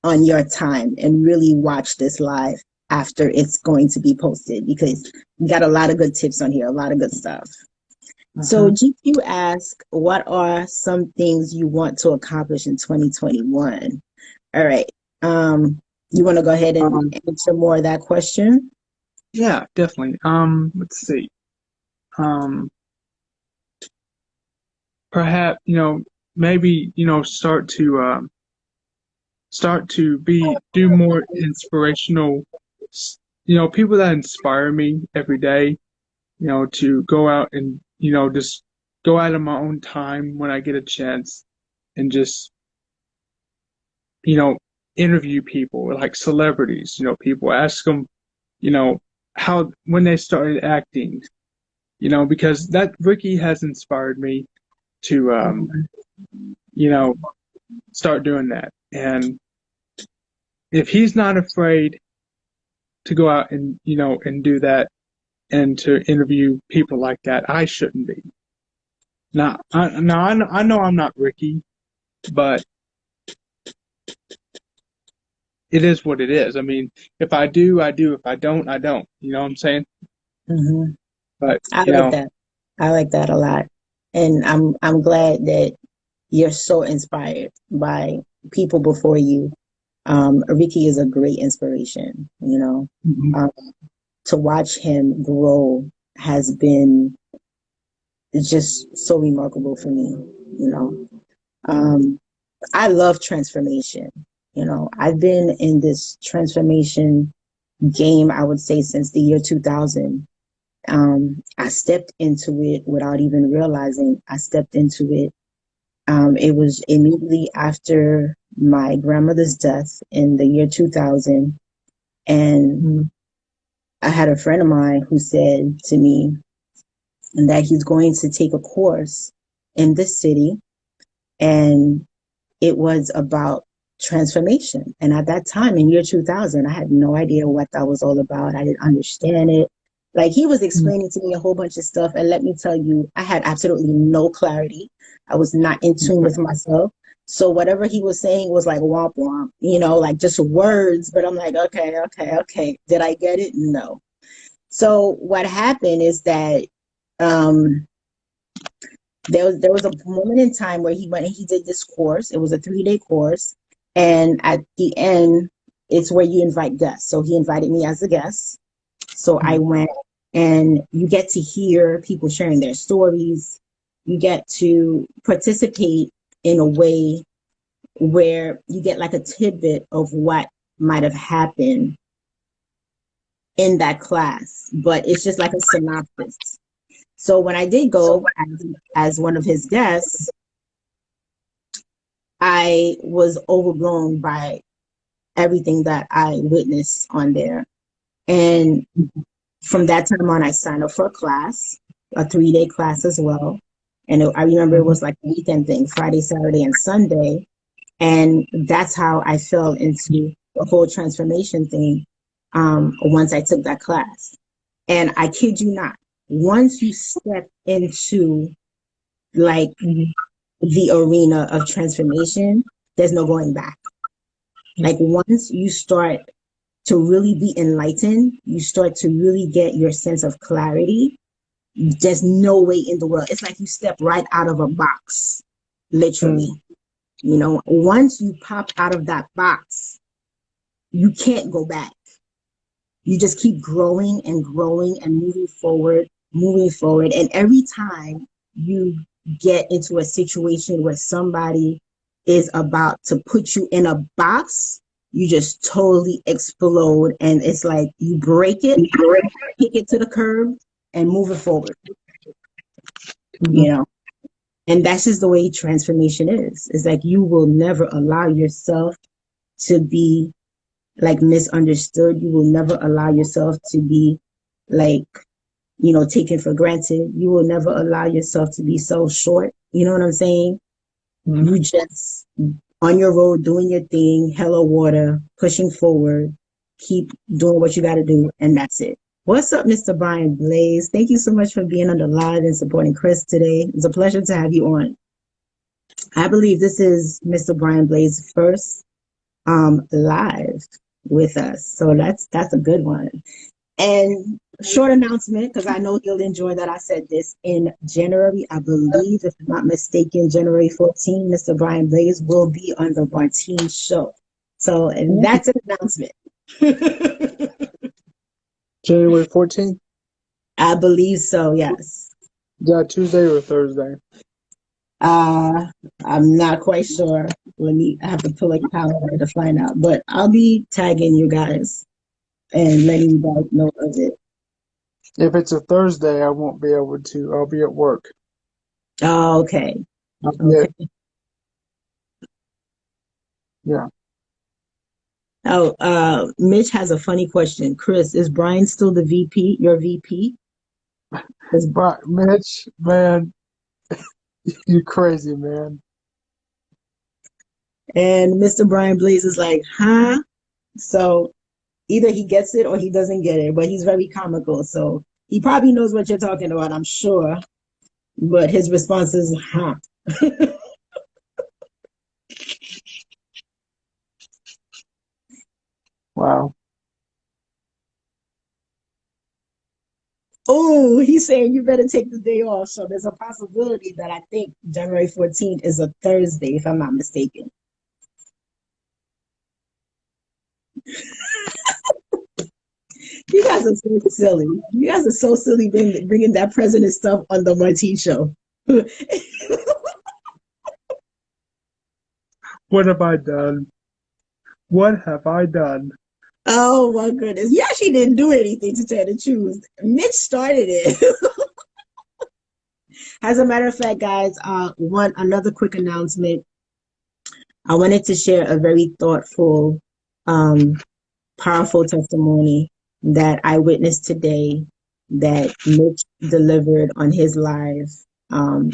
on your time and really watch this live after it's going to be posted because we got a lot of good tips on here, a lot of good stuff. So Hmm. GQ asked, what are some things you want to accomplish in 2021? All right. You want to go ahead and Um, answer more of that question? yeah, definitely. Let's see. Um, Perhaps, maybe, start to do more inspirational, people that inspire me every day, to go out and, just go out on my own time when I get a chance and just, you know, interview people like celebrities. People ask them, how when they started acting. Because that Ricky has inspired me to, you know, start doing that. And if he's not afraid to go out and and do that and to interview people like that, I shouldn't be. I know I'm not Ricky, but it is what it is. I mean, if I do, I do. If I don't, I don't. You know what I'm saying? Hmm. But I like that. I like that a lot. And I'm glad that you're so inspired by people before you. Ricky is a great inspiration, mhm, Um, to watch him grow has been just so remarkable for me, you know. Um, I love transformation. I've been in this transformation game, I would say, since the year 2000. I stepped into it without even realizing I stepped into it. It was immediately after my grandmother's death in the year 2000. And mhm, I had a friend of mine who said to me that he's going to take a course in this city, and it was about transformation. And at that time, in year 2000, I had no idea what that was all about. I didn't understand it. Like, he was mhm, explaining to me a whole bunch of stuff. And let me tell you, I had absolutely no clarity. I was not in tune with myself. So whatever he was saying was like womp womp, like just words. But I'm like, okay, okay, okay. Did I get it? No. So what happened is that um, there was a moment in time where he went and he did this course. It was a 3-day course, and at the end, it's where you invite guests. So he invited me as a guest. So I mhm, went, and you get to hear people sharing their stories. You get to participate in a way where you get like a tidbit of what might have happened in that class, but it's just like a synopsis. So when I did go as one of his guests, I was overblown by everything that I witnessed on there. And from that time on, I signed up for a class, a 3-day class as well. And I remember it mhm, was like a weekend thing, Friday, Saturday, and Sunday. And that's how I fell into the whole transformation thing once I took that class. And I kid you not, once you step into like mhm, the arena of transformation, there's no going back. mhm, Like, once you start to really be enlightened, you start to really get your sense of clarity. There's no way in the world. It's like you step right out of a box, literally. mhm, Once you pop out of that box, you can't go back. You just keep growing and growing and moving forward, moving forward. And every time you get into a situation where somebody is about to put you in a box, you just totally explode. And it's like you break it, kick it to the curb, and move it forward, mhm, you know? And that's just the way transformation is. It's like you will never allow yourself to be like misunderstood. You will never allow yourself to be like taken for granted. You will never allow yourself to be so short. You know what I'm saying? mhm. You just on your road doing your thing, hello water, pushing forward, keep doing what you got to do, and that's it. What's up, Mr. Brian Blaze? Thank you so much for being on the live and supporting Chris today. It's a pleasure to have you on. I believe this is Mr. Brian Blaze's first live with us, so that's a good one. And short announcement, because I know he'll enjoy that I said this in January, I believe, if I'm not mistaken, January 14, Mr. Brian Blaze will be on the Martine show. So, and that's an announcement. January 14th? I believe so, yes. Yeah, Tuesday or Thursday? Uh, I'm not quite sure. I have to pull a calendar to find out, but I'll be tagging you guys and letting you guys know of it. If it's a Thursday, I won't be able to. I'll be at work. Oh, okay. I'll be at, Okay. yeah. Oh, Mitch has a funny question. Chris, is Brian still the VP, your VP? But Mitch, man, you crazy, man. And Mr. Brian Blaze is like, huh? So either he gets it or he doesn't get it, but he's very comical. So he probably knows what you're talking about, I'm sure. But his response is, huh? Wow. Oh, he's saying you better take the day off. So there's a possibility that I think January 14th is a Thursday, if I'm not mistaken. You guys are so silly. You guys are so silly bringing that president stuff on the Martine show. What have I done? What have I done? Oh my goodness. You actually didn't do anything, to tell the truth. Mitch started it. As a matter of fact, guys, one another quick announcement. I wanted to share a very thoughtful, um, powerful testimony that I witnessed today that Mitch delivered on his live. Um,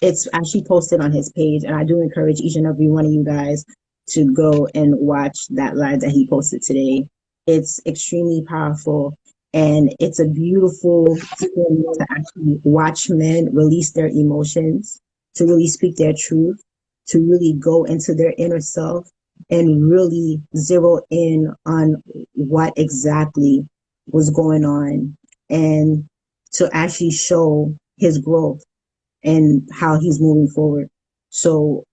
it's actually posted on his page, and I do encourage each and every one of you guys to go and watch that live that he posted today. It's extremely powerful, and it's a beautiful thing to actually watch men release their emotions, to really speak their truth, to really go into their inner self and really zero in on what exactly was going on, and to actually show his growth and how he's moving forward. So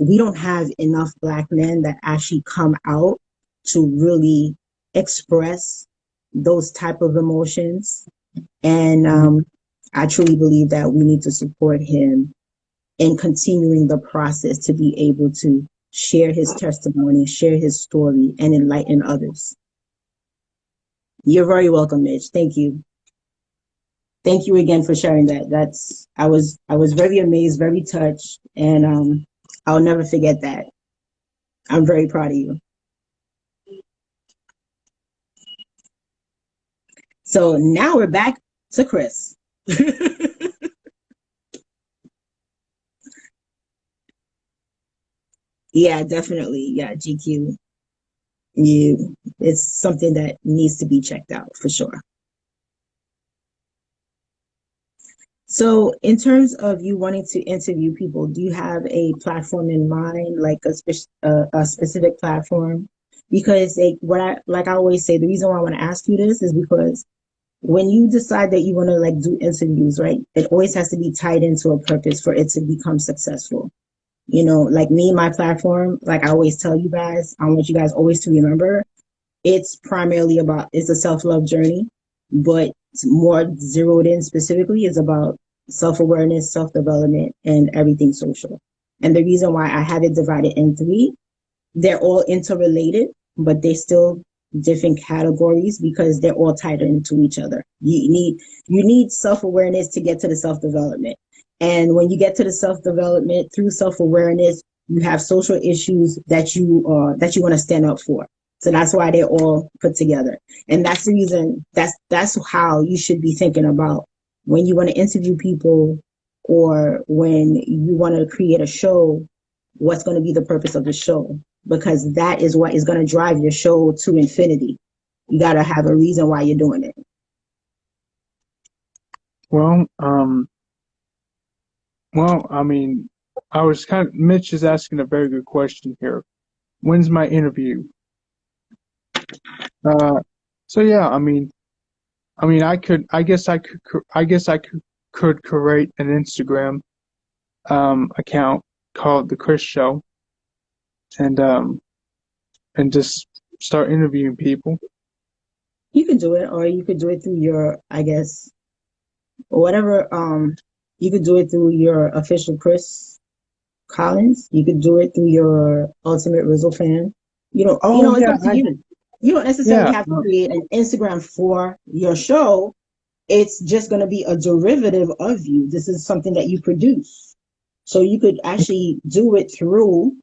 we don't have enough Black men that actually come out to really express those type of emotions. And I truly believe that we need to support him in continuing the process to be able to share his testimony, share his story, and enlighten others. You're very welcome, Mitch. Thank you. Thank you again for sharing that. I was very amazed, very touched, and I'll never forget that. I'm very proud of you. So now we're back to Chris. Yeah, definitely. Yeah, GQ. It's something that needs to be checked out for sure. So, in terms of you wanting to interview people, do you have a platform in mind, like a specific platform? Because like I always say, the reason why I want to ask you this is because when you decide that you want to like do interviews, right, it always has to be tied into a purpose for it to become successful. You know, like me, my platform, like I always tell you guys, I want you guys always to remember it's primarily about it's a self-love journey, but it's more zeroed in specifically is about self-awareness, self-development, and everything social. And the reason why I have it divided in three, they're all interrelated, but they're still different categories because they're all tied into each other. You need self-awareness to get to the self-development. And when you get to the self-development through self-awareness, you have social issues that you want to stand up for. So that's why they're all put together. And that's the reason that's how you should be thinking about when you want to interview people or when you want to create a show, what's going to be the purpose of the show? Because that is what is going to drive your show to infinity. You got to have a reason why you're doing it. Well, I mean, Mitch is asking a very good question here. When's my interview? Uh, so yeah, I guess I could create an Instagram account called The Chris Show and just start interviewing people. You could do it, or you could do it through your, I guess, whatever. You could do it through your official Chris Collins. You could do it through your Ultimate Rizzle fan. Oh It's yeah, up to you. You don't necessarily yeah. have to create an Instagram for your show. It's just going to be a derivative of you. This is something that you produce. So you could actually do it through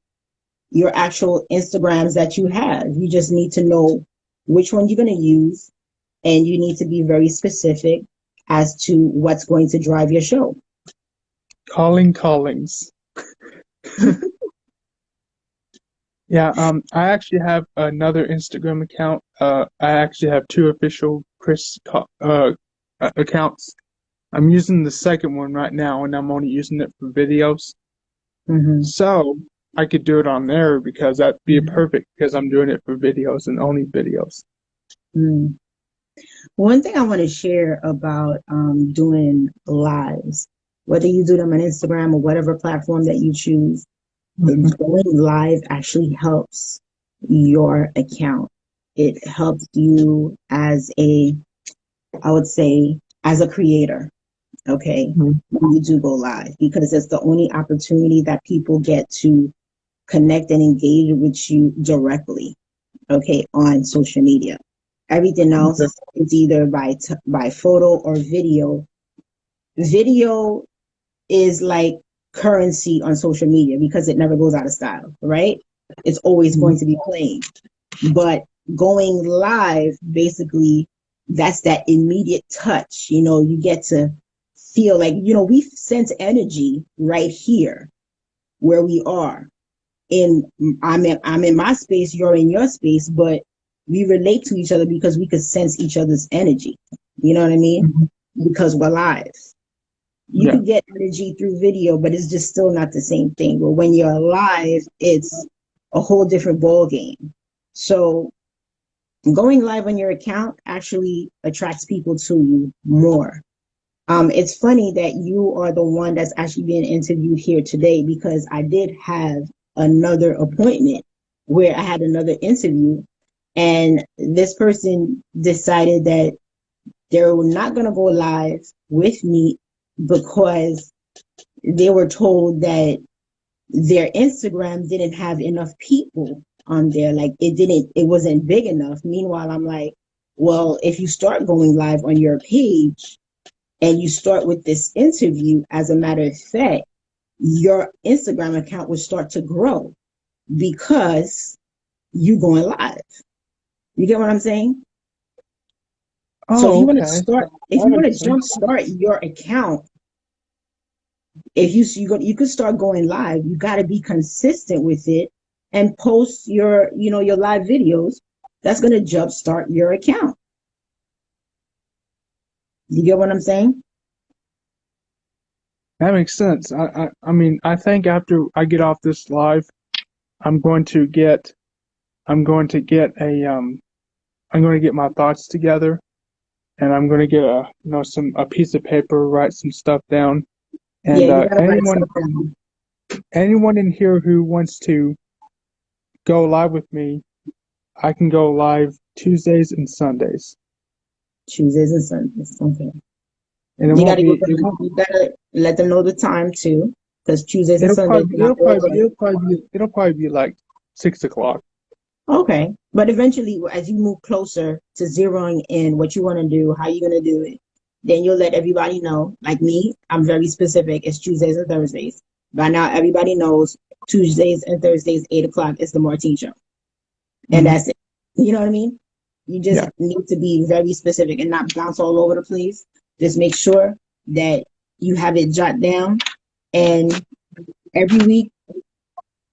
your actual Instagrams that you have. You just need to know which one you're going to use, and you need to be very specific as to what's going to drive your show. Callings. Yeah, I actually have another Instagram account. I actually have two official accounts. I'm using the second one right now, and I'm only using it for videos. Mm-hmm. So I could do it on there because that'd be perfect because I'm doing it for videos and only videos. Mm. One thing I want to share about doing lives, whether you do them on Instagram or whatever platform that you choose, going live actually helps your account. It helps you as I would say, as a creator, okay, when you do go live, because it's the only opportunity that people get to connect and engage with you directly, okay, on social media. Everything else is either by photo or video. Video is like currency on social media because it never goes out of style, right? It's always going to be playing. But going live, basically, that's that immediate touch. You get to feel like, we sense energy right here where we are. I'm in my space, you're in your space, but we relate to each other because we could sense each other's energy. You know what I mean? Because we're live. You could get energy through video, but it's just still not the same thing. But when you're live, it's a whole different ball game. So going live on your account actually attracts people to you more. It's funny that you are the one that's actually being interviewed here today because I did have another appointment where I had another interview, and this person decided that they're not going to go live with me because they were told that their Instagram didn't have enough people on there. Like it wasn't big enough. Meanwhile, I'm like, well, if you start going live on your page and you start with this interview, as a matter of fact, your Instagram account will start to grow because you going live. You get what I'm saying? So if you want to start, if you want to jumpstart your account, if you could start going live, you got to be consistent with it and post your live videos. That's going to jumpstart your account. You get what I'm saying? That makes sense. I mean, I think after I get off this live, I'm going to get I'm going to get my thoughts together, and I'm going to get a piece of paper, write some stuff down, and Yeah, you gotta write stuff down. anyone in here who wants to go live with me, I can go live Tuesdays and Sundays. Tuesdays and Sundays. Okay. And it You won't gotta be. you gotta let them know the time too, because Tuesdays and It'll Sundays probably not it'll probably open. it'll probably be like 6 o'clock. Okay, but eventually, as you move closer to zeroing in what you want to do, how you're gonna do it, then you'll let everybody know. Like me, I'm very specific. It's Tuesdays and Thursdays. By now, everybody knows Tuesdays and Thursdays, 8 o'clock is the Martine show, and that's it. You know what I mean? You just need to be very specific and not bounce all over the place. Just make sure that you have it jot down, and every week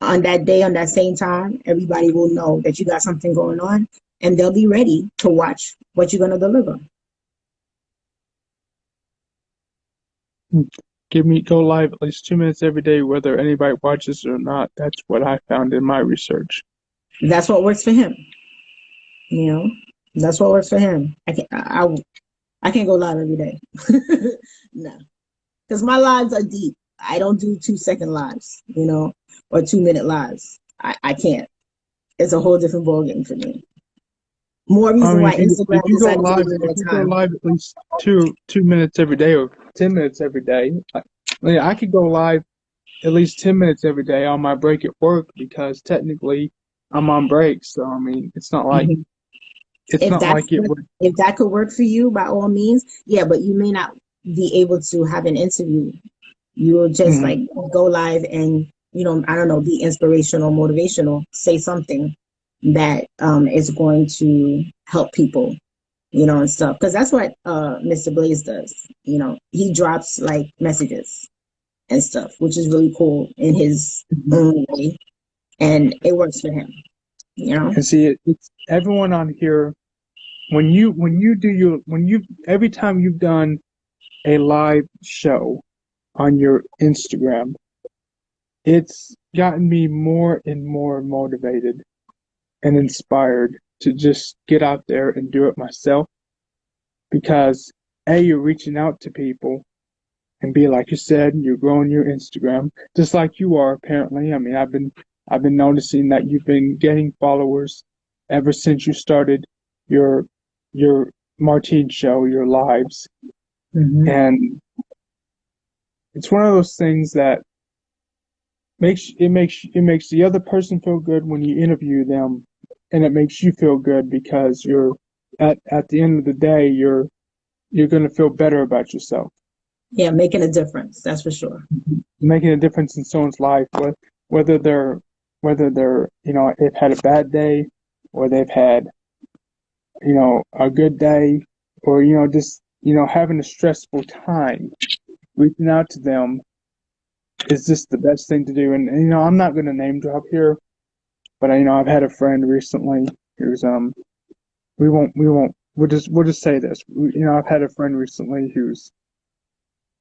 on that day, on that same time, everybody will know that you got something going on, and they'll be ready to watch what you're going to deliver. Go live at least 2 minutes every day, whether anybody watches or not. That's what I found in my research. That's what works for him. That's what works for him. I can't go live every day. No, because my lives are deep. I don't do 2-second lives, or 2-minute lives. I can't. It's a whole different ballgame for me. More reason why Instagram decided to give me more if you go time. live at least 2 minutes every day or 10 minutes every day, I could go live at least 10 minutes every day on my break at work because technically I'm on break. So I mean, it's not like Mhm. it's not like it would. If that could work for you, by all means, yeah. But you may not be able to have an interview. You will just like go live and I don't know, be inspirational, motivational, say something that is going to help people, and stuff. Because that's what Mr. Blaze does. He drops like messages and stuff, which is really cool in his own way, and it works for him. And see, it's everyone on here. When you do your when you every time you've done a live show on your Instagram, it's gotten me more and more motivated and inspired to just get out there and do it myself because you're reaching out to people and be like you said, you're growing your Instagram just like you are apparently. I mean, I've been noticing that you've been getting followers ever since you started your your Martine show, your lives, Mm-hmm. and it's one of those things that makes the other person feel good when you interview them, and it makes you feel good because you're at the end of the day you're going to feel better about yourself. Yeah, making a difference. That's for sure. Making a difference in someone's life, whether they're they've had a bad day or they've had a good day or just having a stressful time. Reaching out to them is just the best thing to do. And I'm not going to name drop here, but I've had a friend recently who's we'll just say this. I've had a friend recently who's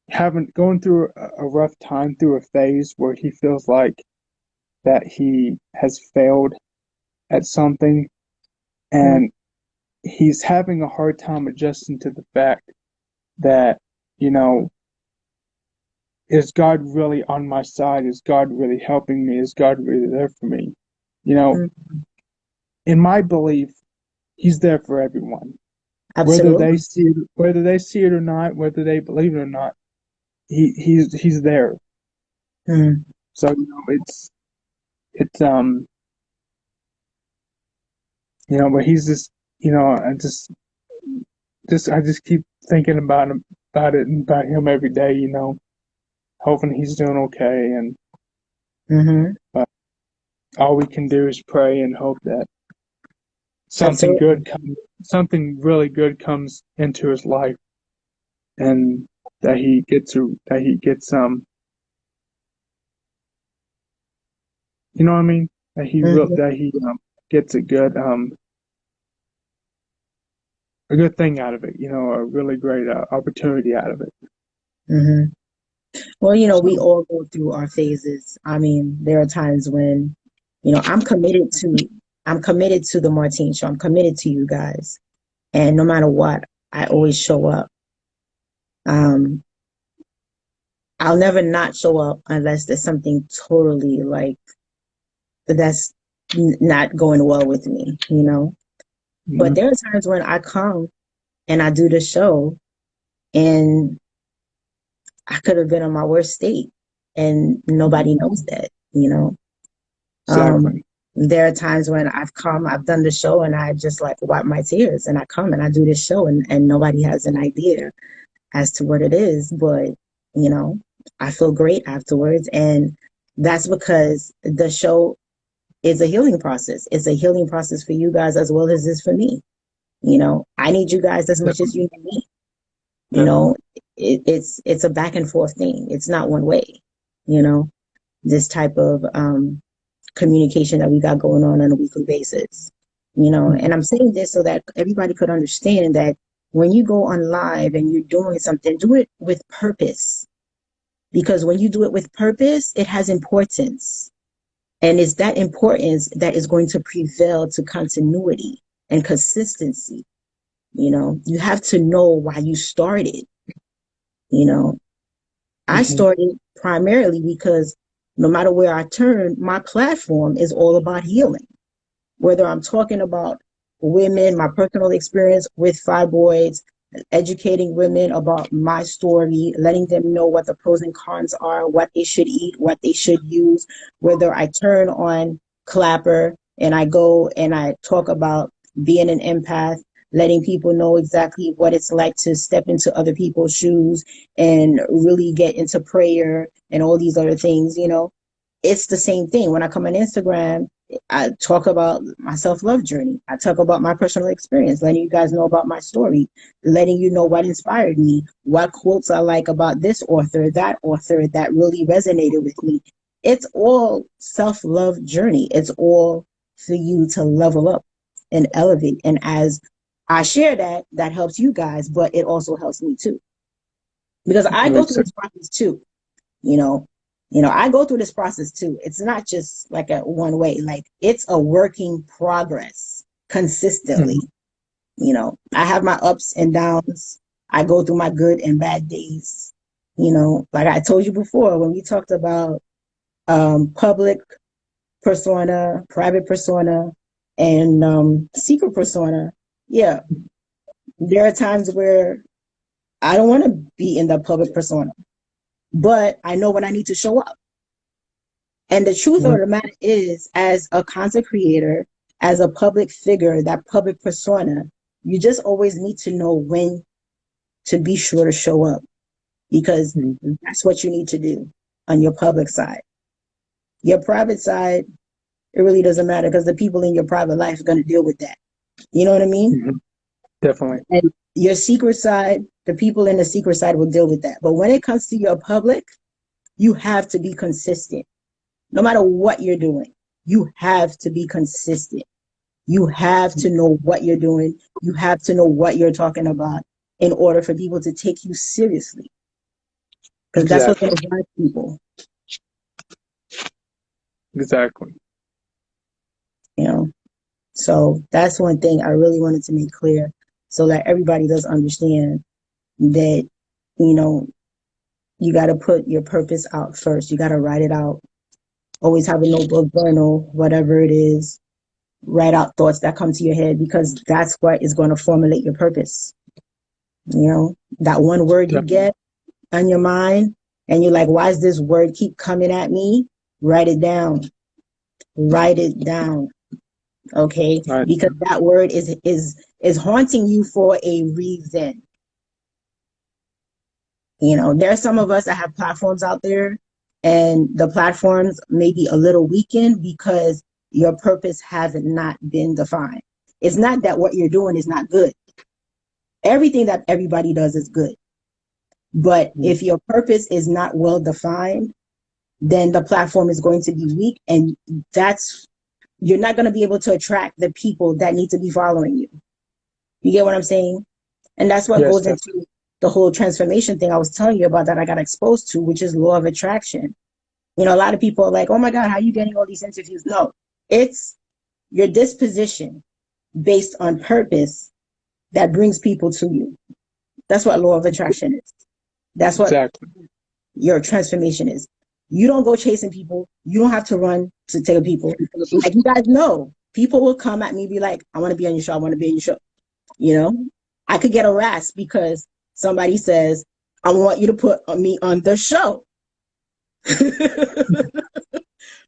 having going through a rough time, through a phase where he feels like that he has failed at something, Mm-hmm. and he's having a hard time adjusting to the fact that you know is God really on my side? Is God really helping me? Is God really there for me? You know, Mm-hmm. in my belief, He's there for everyone, whether they Absolutely. see it or not, whether they believe it or not. He's there. Mm-hmm. So it's but he's just I just keep thinking about him every day. Hoping he's doing okay, and Mm-hmm. but all we can do is pray and hope that something Absolutely. good comes, something really good comes into his life, and that he gets you know what I mean? Mm-hmm. That he gets a good thing out of it. A really great opportunity out of it. Mm-hmm. Well, we So all go through our phases. I mean, there are times when, I'm committed to the Martine show. I'm committed to you guys. And no matter what, I always show up. Um, I'll never not show up unless there's something totally like that's not going well with me. But mhm, there are times when I come and I do the show and I could have been in my worst state and nobody mhm, knows that. Um, exactly. there are times when I've done the show and I just like wipe my tears and I come and I do this show and nobody has an idea as to what it is, but you know, I feel great afterwards. And that's because the show is a healing process. It's a healing process for you guys as well as it's for me. I need you guys as much as Definitely, you need me. You know, definitely. it's a back and forth thing. It's not one way, you know, this type of communication that we got going on a weekly basis. Mhm, And I'm saying this so that everybody could understand that when you go on live and you're doing something, do it with purpose. Because when you do it with purpose, it has importance. And it's that importance that is going to prevail to continuity and consistency. You have to know why you started. You know, I mhm, started primarily because no matter where I turn, my platform is all about healing. Whether I'm talking about women, my personal experience with fibroids, educating women about my story, letting them know what the pros and cons are, what they should eat, what they should use, whether I turn on Clapper and I go and I talk about being an empath, letting people know exactly what it's like to step into other people's shoes and really get into prayer and all these other things. it's the same thing. When I come on Instagram, I talk about my self-love journey. I talk about my personal experience, letting you guys know about my story, letting you know what inspired me, what quotes I like about this author, that really resonated with me. It's all self-love journey. It's all for you to level up and elevate. And as I share that, that helps you guys, but it also helps me too. Because I That go makes through sense. this process too. you know I go through this process too. It's not just like a one way, like it's a working progress consistently. Mhm. I have my ups and downs. I go through my good and bad days. Like I told you before when we talked about public persona, private persona, and secret persona. Yeah, there are times where I don't want to be in the public persona, but I know when I need to show up. And the truth of Mhm. the matter is, as a content creator, as a public figure, that public persona, you just always need to know when to be sure to show up, because Mhm. that's what you need to do on your public side. Your private side, it really doesn't matter because the people in your private life are going to deal with that. You know what I mean? Mhm. Definitely. And your secret side, the people in the secret side will deal with that. But when it comes to your public, you have to be consistent. No matter what you're doing, you have to be consistent. You have to know what you're doing. You have to know what you're talking about in order for people to take you seriously. Because that's what's Exactly. going to drive people, Exactly. you know. So that's one thing I really wanted to make clear so that everybody does understand that, you know, you got to put your purpose out first. You got to write it out. Always have a notebook, journal, whatever it is. Write out thoughts that come to your head because that's what is going to formulate your purpose. That one word you Definitely. get on your mind and you're like, why does this word keep coming at me? Write it down. Write it down. Okay. Right. Because that word is haunting you for a reason. There are some of us that have platforms out there, and the platforms may be a little weakened because your purpose has not been defined. It's not that what you're doing is not good. Everything that everybody does is good. But Mhm. if your purpose is not well defined, then the platform is going to be weak, and that's you're not going to be able to attract the people that need to be following you. You get what I'm saying? And that's what Yes, goes definitely. into the whole transformation thing I was telling you about that I got exposed to, which is law of attraction. A lot of people are like, oh my God, how are you getting all these interviews? No, it's your disposition based on purpose that brings people to you. That's what law of attraction is. That's what Exactly. your transformation is. You don't go chasing people. You don't have to run to take people. Like you guys know, people will come at me and be like, I want to be on your show. I want to be on your show. You know, I could get harassed because somebody says, I want you to put me on the show.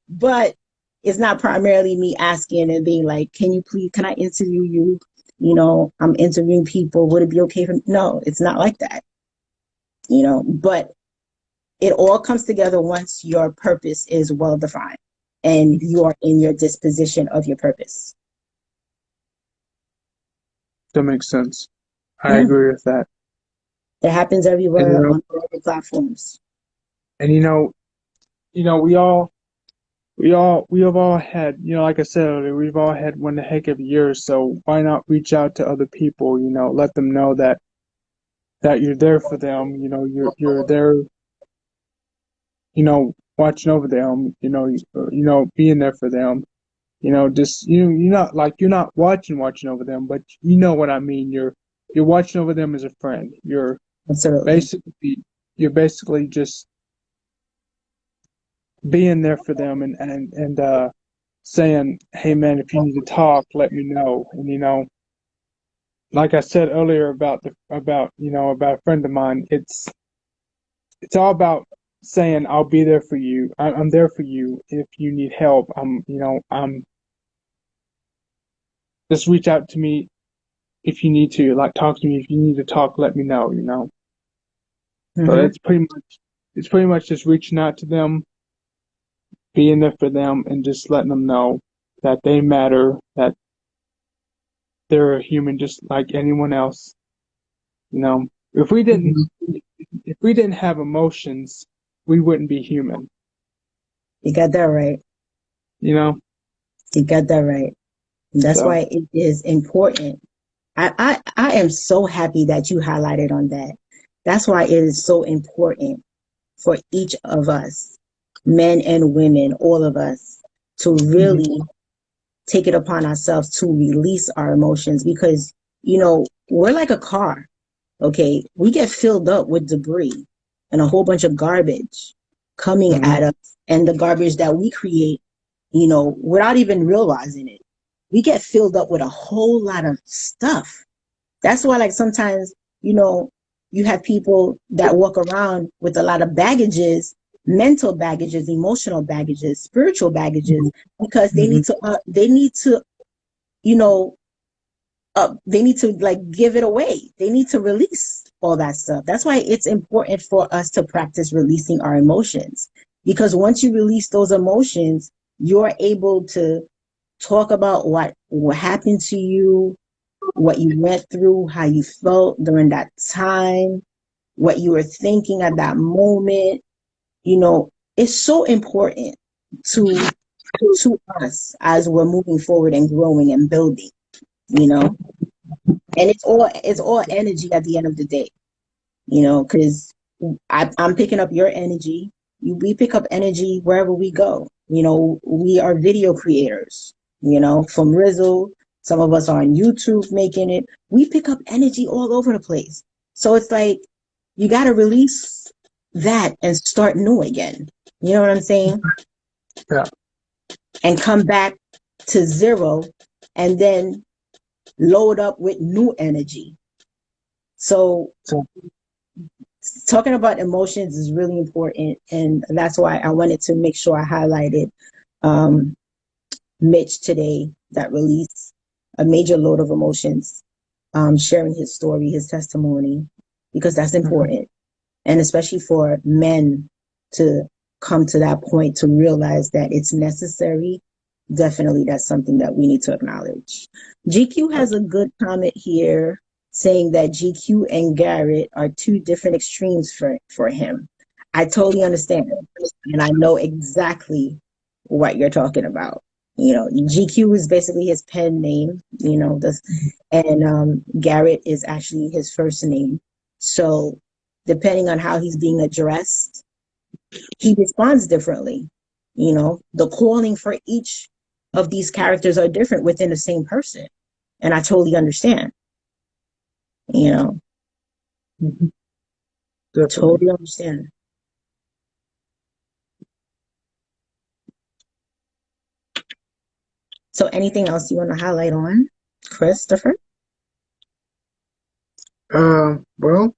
But it's not primarily me asking and being like, can I interview you? I'm interviewing people. Would it be okay for me? No, it's not like that. But it all comes together once your purpose is well defined and you are in your disposition of your purpose. That makes sense. I Yeah. agree with that. It happens And everywhere on all the platforms. and we have all had, like I said earlier, we've all had one heck of a year. So why not reach out to other people? Let them know that you're there for them. You're there. Watching over them. Being there for them. Just you're not like you're not watching over them, but you know what I mean. You're watching over them as a friend. Absolutely. Basically you're basically just being there for them and saying, "Hey man, if you need to talk, let me know." And like I said earlier about a friend of mine, it's all about saying, "I'll be there for you. I'm there for you if you need help. I'm just reach out to me if you need to, like talk to me if you need to talk, let me know." So Mm-hmm. it's pretty much just reaching out to them, being there for them and just letting them know that they matter, that they're a human just like anyone else. You know, if we didn't Mhm. if we didn't have emotions, we wouldn't be human. You got that right. You know, You got that right. That's so why it is important. I am so happy that you highlighted on that. That's why it is so important for each of us, men and women, all of us, to mhm, really take it upon ourselves to release our emotions because, you know, we're like a car, okay? We get filled up with debris and a whole bunch of garbage coming mhm, at us, and the garbage that we create, you know, without even realizing it. We get filled up with a whole lot of stuff. That's why, like, sometimes, you know, you have people that walk around with a lot of baggages, mental baggages, emotional baggages, spiritual baggages, because mhm, they need to, you know, they need to like give it away. They need to release all that stuff. That's why it's important for us to practice releasing our emotions. Because once you release those emotions, you're able to talk about what happened to you, what you went through, how you felt during that time, what you were thinking at that moment. You know, it's so important to to us as we're moving forward and growing and building, you know. And it's all energy at the end of the day, you know, because I'm picking up your energy. We pick up energy wherever we go. You know, we are video creators, you know, from Rizzle. Some of us are on YouTube making it. We pick up energy all over the place. So it's like you got to release that and start new again. You know what I'm saying? yeah. And come back to zero and then load up with new energy. So So talking about emotions is really important, and that's why I wanted to make sure I highlighted um, Mitch today that released a major load of emotions, sharing his story, his testimony, because that's mhm, important, and especially for men to come to that point to realize that it's necessary. Definitely, that's something that we need to acknowledge. GQ has a good comment here saying that GQ and Garrett are two different extremes for him. I totally understand, and I know exactly what you're talking about. You know, GQ is basically his pen name, you know, this, and Garrett is actually his first name. So depending on how he's being addressed, he responds differently. You know, the calling for each of these characters are different within the same person. And I totally understand, you know, mhm, definitely. totally understand. So anything else you want to highlight on, Christopher? Well,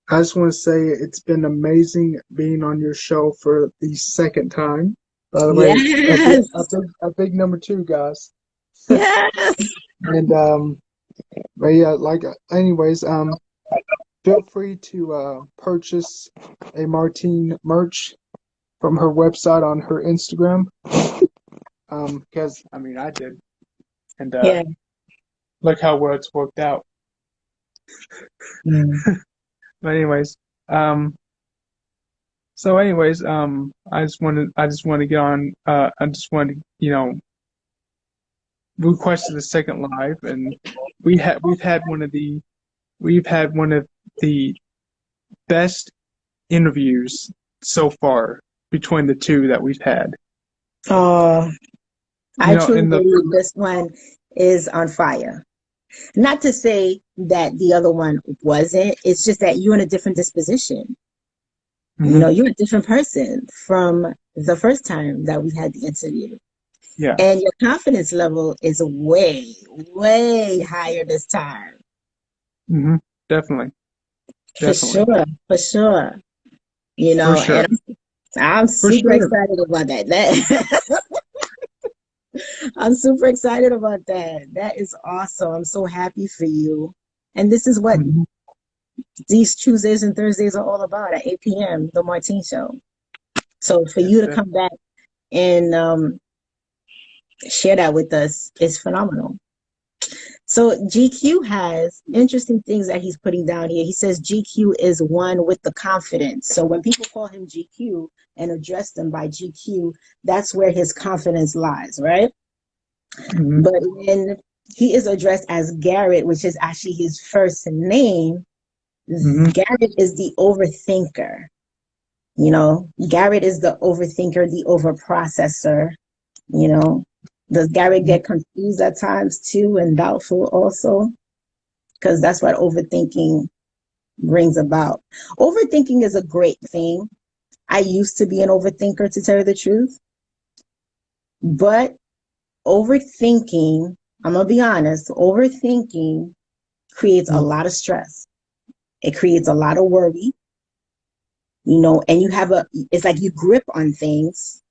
I just want to say it's been amazing being on your show for the second time. By the way, Yes. a big number two, guys. Yes. And but yeah, like anyways, feel free to purchase a Martine merch from her website on her Instagram. Because I mean I did, and Yeah. look how well it's worked out. Mm. But anyways, um, so anyways, I just want to get on. I just want to, requested a second live, and we've had one of the best interviews so far between the two that we've had. Oh, You I know, truly in the believe this one is on fire. Not to say that the other one wasn't, it's just that you're in a different disposition. You mhm, know, you're a different person from the first time that we had the interview. yeah, And your confidence level is way, way higher this time. hmm definitely, For definitely, sure, for sure. You for know, sure, and I'm for super sure. excited about that. I'm super excited about that. That is awesome. I'm so happy for you. And this is what Hmm. these Tuesdays and Thursdays are all about at 8 p.m., the Martine Show. So for Yes, you to come back and share that with us is phenomenal. So GQ has interesting things that he's putting down here. He says GQ is one with the confidence. So when people call him GQ and address them by GQ, that's where his confidence lies, right? Hmm. But when he is addressed as Garrett, which is actually his first name, Hmm. Garrett is the overthinker. Garrett is the overthinker, the overprocessor. You know, does Garrett get confused at times too and doubtful also? Because that's what overthinking brings about. Overthinking is a great thing. I used to be an overthinker, to tell you the truth, but overthinking, I'm going to be honest, overthinking creates a lot of stress. It creates a lot of worry, and it's like you grip on things,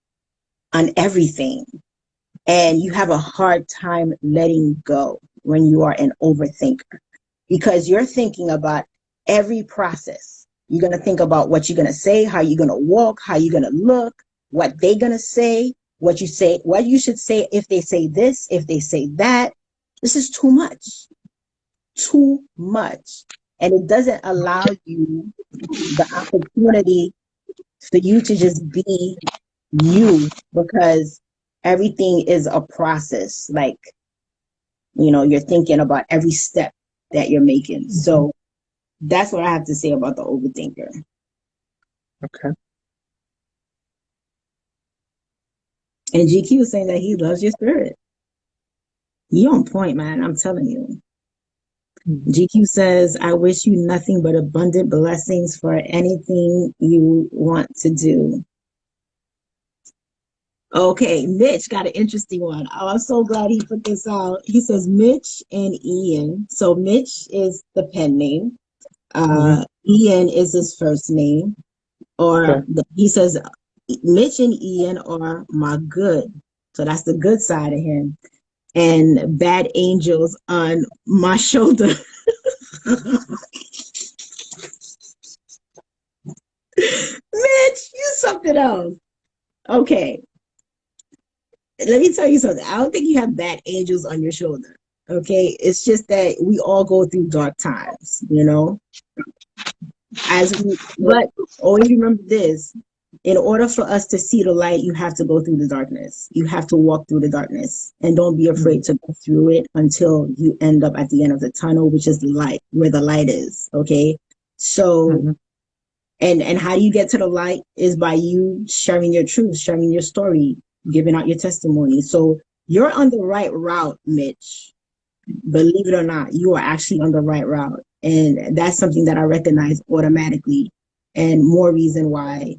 on everything, and you have a hard time letting go when you are an overthinker because you're thinking about every process. You're going to think about what you're going to say, how you're going to walk, how you're going to look, what they're going to say, what you should say if they say this, if they say that. This is too much, too much. And it doesn't allow you the opportunity for you to just be you because everything is a process. Like, you're thinking about every step that you're making. Hmm. So that's what I have to say about the overthinker. Okay. And GQ is saying that he loves your spirit. You on point, man. I'm telling you. Hmm. GQ says, I wish you nothing but abundant blessings for anything you want to do. Okay, Mitch got an interesting one. Oh, I'm so glad he put this out. He says Mitch and Ian. So Mitch is the pen name. Hmm. Ian is his first name. Okay. He says Mitch and Ian are my good. So that's the good side of him. And bad angels on my shoulder. Mitch, you something else. Okay, let me tell you something. I don't think you have bad angels on your shoulder. Okay, it's just that we all go through dark times, but always remember this. In order for us to see the light, you have to go through the darkness. You have to walk through the darkness and don't be Hmm. afraid to go through it until you end up at the end of the tunnel, which is the light, where the light is. Okay. So, Hmm. and how you get to the light is by you sharing your truth, sharing your story, giving out your testimony. So you're on the right route, Mitch. Believe it or not, you are actually on the right route. And that's something that I recognize automatically. And more reason why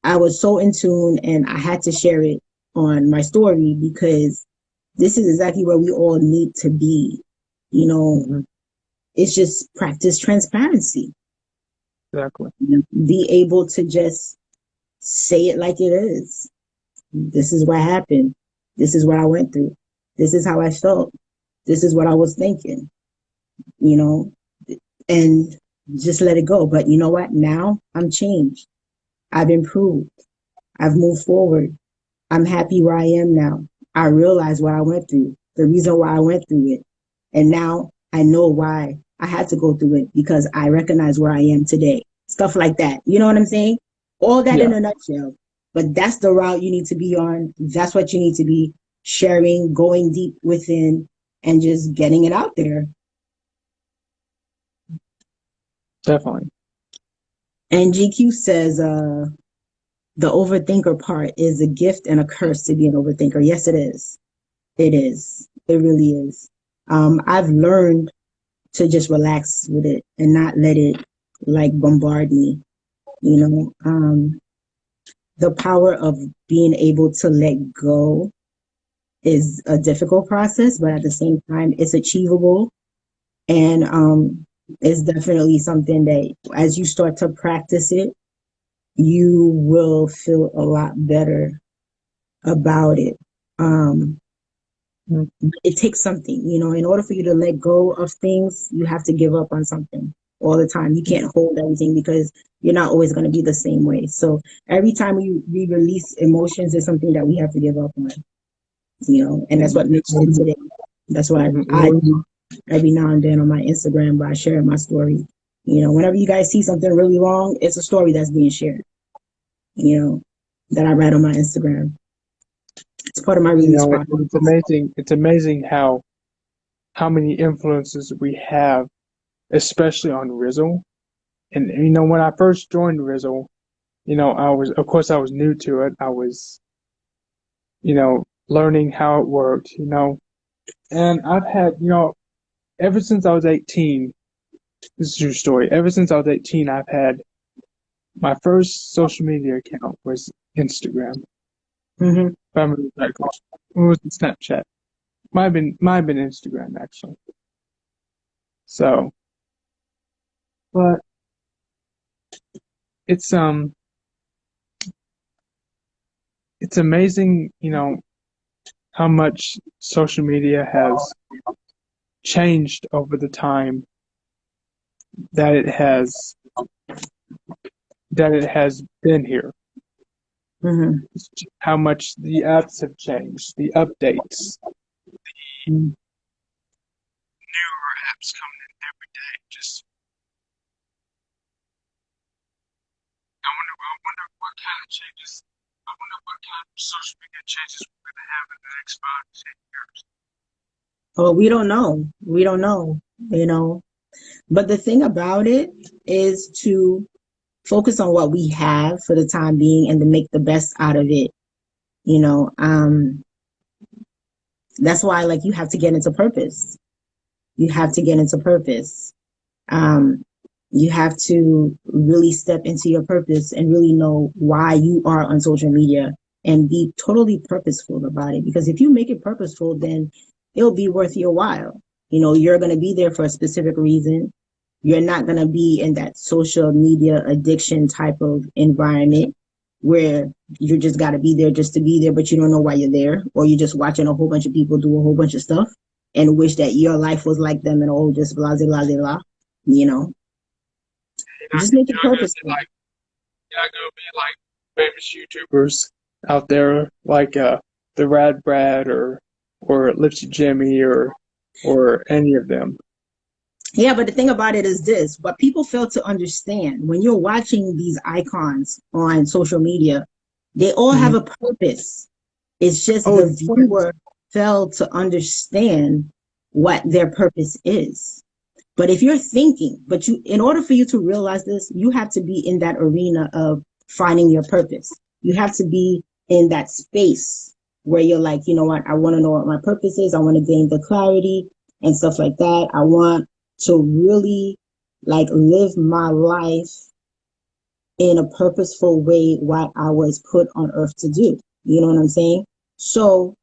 I was so in tune and I had to share it on my story because this is exactly where we all need to be. You know, Hmm. it's just practice transparency. Exactly. Be able to just say it like it is. This is what happened. This is what I went through. This is how I felt. This is what I was thinking, you know, and just let it go. But you know what? Now I'm changed. I've improved. I've moved forward. I'm happy where I am now. I realize what I went through, the reason why I went through it. And now I know why I had to go through it because I recognize where I am today. Stuff like that. You know what I'm saying? All that in Yeah. a nutshell. But that's the route you need to be on. That's what you need to be sharing, going deep within, and just getting it out there. Definitely. And GQ says, the overthinker part is a gift and a curse to be an overthinker. Yes, it is. It is. It really is. I've learned to just relax with it and not let it like bombard me. You know, the power of being able to let go is a difficult process, but at the same time, it's achievable. And it's definitely something that as you start to practice it, you will feel a lot better about it. Um, Mm. it takes something, in order for you to let go of things, you have to give up on something. all the time. You can't hold everything because you're not always going to be the same way. So every time we release emotions is something that we have to give up on, and that's what makes it today. That's why I do every now and then on my Instagram by sharing my story. Whenever you guys see something really wrong, it's a story that's being shared, that I read on my Instagram. It's part of my release process. It's amazing. It's amazing how many influences we have, especially on Rizzle. And when I first joined Rizzle, I was new to it. I was, learning how it worked, and I've had, ever since I was 18, this is a true story. Ever since I was 18, I've had my first social media account was Instagram. Mm-hmm. If I remember correctly. It was Snapchat. Might have been Instagram actually. So, but it's amazing, how much social media has changed over the time that it has been here. Mm-hmm. How much the apps have changed, the updates, the newer apps coming in every day. Just I wonder what kind of changes. I wonder what kind of social media changes we're going to have in the next 5 to 10 years. Oh, we don't know. We don't know. But the thing about it is to focus on what we have for the time being and to make the best out of it. That's why, like, you have to get into purpose. You have to get into purpose. Um, you have to really step into your purpose and really know why you are on social media and be totally purposeful about it. Because if you make it purposeful, then it'll be worth your while. You're going to be there for a specific reason. You're not going to be in that social media addiction type of environment where you just got to be there just to be there, but you don't know why you're there, or you're just watching a whole bunch of people do a whole bunch of stuff and wish that your life was like them and just blah, blah, blah, blah. Just make it purposeful. You're not gonna be like famous YouTubers out there, like the Rad Brad or Lipsy Jimmy or any of them. Yeah, but the thing about it is this: what people fail to understand when you're watching these icons on social media, they all have a purpose. It's just the viewer failed to understand what their purpose is. But if you're thinking, in order for you to realize this, you have to be in that arena of finding your purpose. You have to be in that space where you're like, you know what, I want to know what my purpose is. I want to gain the clarity and stuff like that. I want to really like live my life in a purposeful way, what I was put on earth to do. You know what I'm saying? So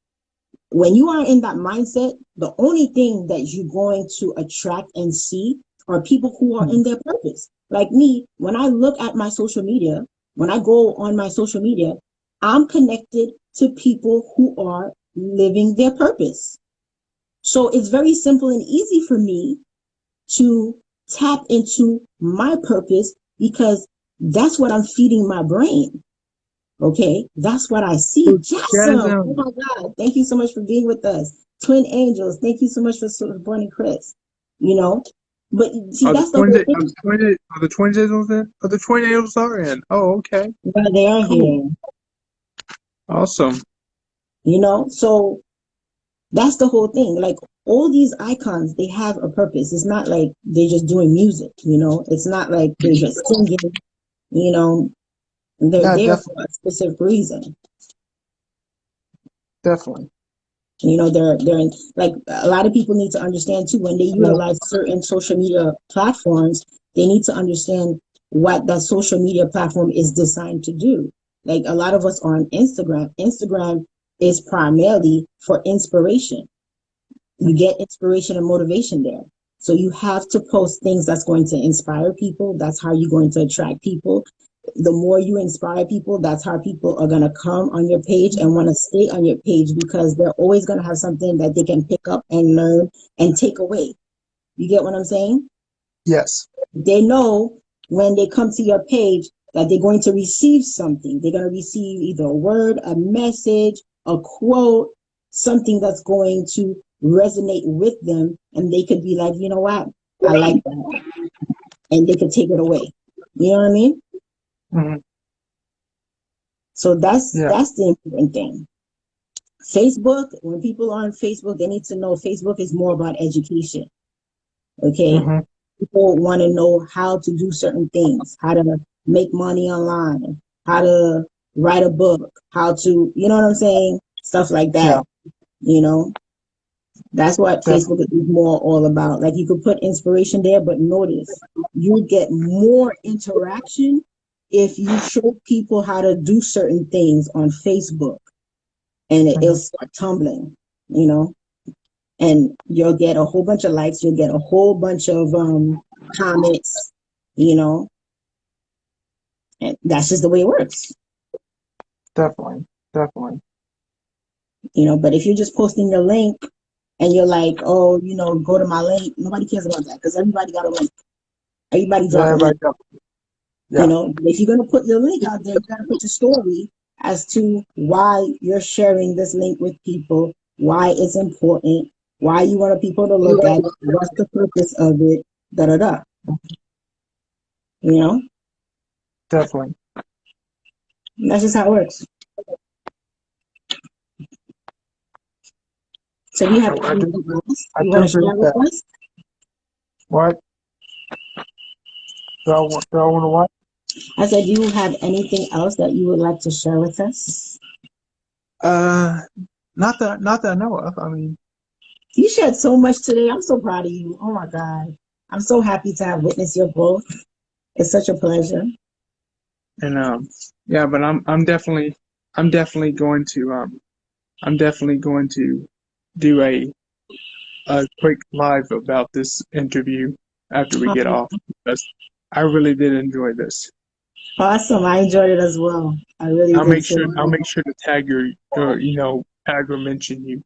when you are in that mindset, the only thing that you're going to attract and see are people who are in their purpose. Like me, when I look at my social media, when I go on my social media, I'm connected to people who are living their purpose. So it's very simple and easy for me to tap into my purpose because that's what I'm feeding my brain. Okay, that's what I see. Jasmine, oh my God, thank you so much for being with us. Twin Angels, thank you so much for supporting Chris. But see, that's the whole thing. Are the Twin Angels in? Are the Twin Angels are in? Oh, okay. Yeah, they are here. Awesome. So that's the whole thing. Like all these icons, they have a purpose. It's not like they're just doing music, It's not like they're just singing, They're there for a specific reason. Definitely. They're in, like a lot of people need to understand too, when they utilize certain social media platforms, they need to understand what that social media platform is designed to do. Like a lot of us are on Instagram. Instagram is primarily for inspiration. You get inspiration and motivation there. So you have to post things that's going to inspire people. That's how you're going to attract people. The more you inspire people, that's how people are going to come on your page and want to stay on your page because they're always going to have something that they can pick up and learn and take away. You get what I'm saying? Yes. They know when they come to your page that they're going to receive something. They're going to receive either a word, a message, a quote, something that's going to resonate with them. And they could be like, you know what? I like that. And they could take it away. You know what I mean? Hmm. So that's Yeah. that's the important thing. Facebook, when people are on Facebook, they need to know Facebook is more about education. Okay. Hmm. People want to know how to do certain things, how to make money online, how to write a book, how to, you know what I'm saying? Stuff like Yeah. that. You know, that's what Facebook Definitely. is more all about. Like you could put inspiration there, but notice you get more interaction if you show people how to do certain things on Facebook and it'll Hmm. start tumbling, you know, and you'll get a whole bunch of likes, you'll get a whole bunch of comments, you know, and that's just the way it works, Definitely. Definitely. you know. But if you're just posting your link and you're like, oh, you know, go to my link, nobody cares about that because everybody got a link. Everybody Yeah. drop a Everybody. link, you Yeah. know. If you're gonna put your link out there, you gotta put your story as to why you're sharing this link with people, why it's important, why you want people to look at it, what's the purpose of it, da da da. You know, Definitely. that's just how it works. So do you have I do. anything else I you do want to agree share with with that. us? What do I want? Do I want to what? I said, do you have anything else that you would like to share with us? Uh, not that I know of. I mean, You shared so much today. I'm so proud of you. Oh my God. I'm so happy to have witnessed your growth. It's such a pleasure. and yeah, but I'm definitely going to I'm definitely going to do a quick live about this interview after we get Um, off because I really did enjoy this. awesome. I enjoyed it as well. I really did too. I'll make sure to tag your tag or mention you.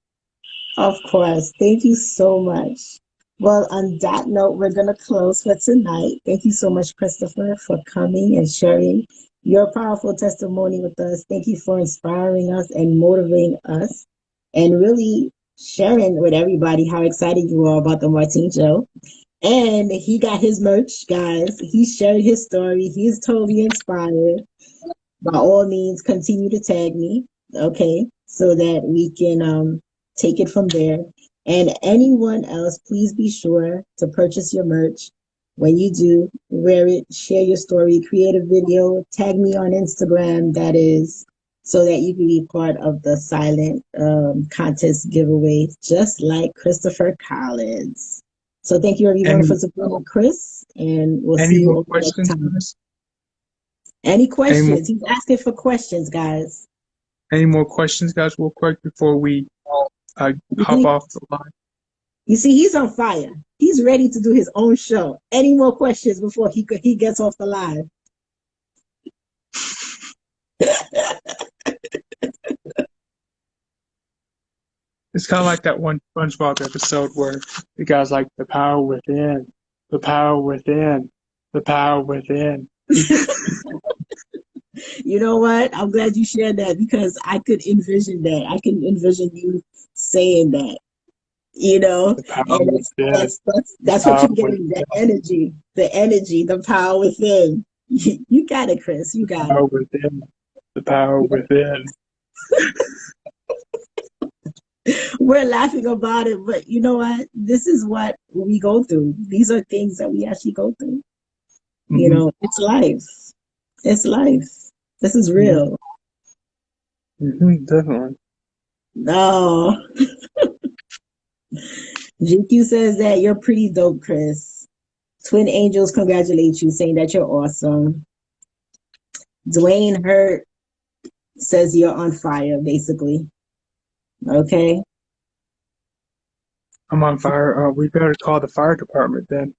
Of course. Thank you so much. Well, on that note, we're going to close for tonight. Thank you so much, Christopher, for coming and sharing your powerful testimony with us. Thank you for inspiring us and motivating us and really sharing with everybody how excited you are about the Martine Show. And he got his merch, guys. He shared his story. He's totally inspired. By all means, continue to tag me, okay, so that we can take it from there. And anyone else, please be sure to purchase your merch. When you do, wear it, share your story, create a video, tag me on Instagram, that is, so that you can be part of the silent contest giveaway, just like Christopher Collins. So thank you everyone Any for supporting Chris, and we'll see any you more all next questions, time. guys? Any Any more questions? He's asking for questions, guys. any more questions, guys? Real quick before we You hop see, off the line. you see, he's on fire. He's ready to do his own show. Any more questions before he gets off the line? It's kind of like that one SpongeBob episode where the guy's like, the power within, the power within, the power within. You know what? I'm glad you shared that because I could envision that. I can envision you saying that. You know, The power and within, the that's what power you're getting. within, The energy, the power within. You got it, Chris. You the got power it. within, the power within. We're laughing about it, but you know what? This is what we go through. These are things that we actually go through. You Mm-hmm, know, it's life. It's life. This is mm-hmm, real. mm-hmm, definitely. No. GQ says that you're pretty dope, Chris. Twin Angels congratulate you, saying that you're awesome. Dwayne Hurt says you're on fire, basically. Okay. I'm on fire. We better call the fire department then.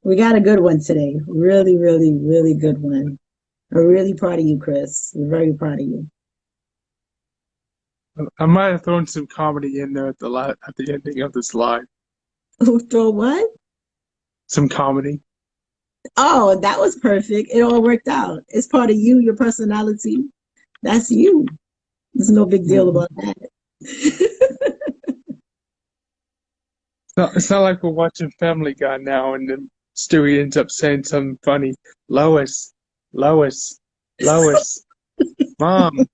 We got a good one today. Really, really, really good one. We're really proud of you, Chris. We're very proud of you. I might have thrown some comedy in there at the ending of this live. Who throw what? Some comedy. Oh, that was perfect. It all worked out. It's part of you, your personality. That's you. There's no big deal Mhm. about that. It's not like we're watching Family Guy now and then Stewie ends up saying something funny. Lois, Lois, Lois, Mom,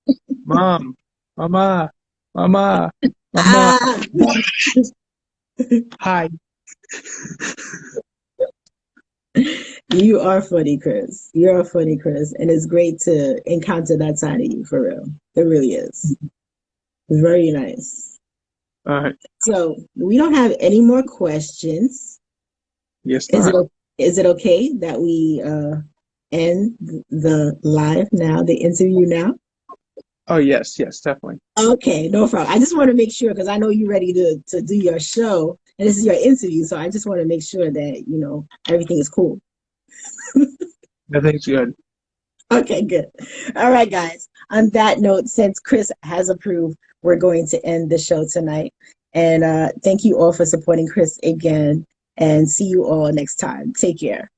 Mom, Mama, Mama, Mama. Ah, Hi. you are funny, Chris. You are funny, Chris. And it's great to encounter that side of you for real. It really is. Very nice. All right. So we don't have any more questions. Yes, Is it not. is it okay that we end the live now, the interview now? Oh, yes, yes, definitely. Okay, no problem. I just want to make sure because I know you're ready to do your show and this is your interview, so I just want to make sure that everything is cool. Everything's good. Okay, good. All right, guys. On that note, since Chris has approved, we're going to end the show tonight. And thank you all for supporting Chris again. And see you all next time. Take care.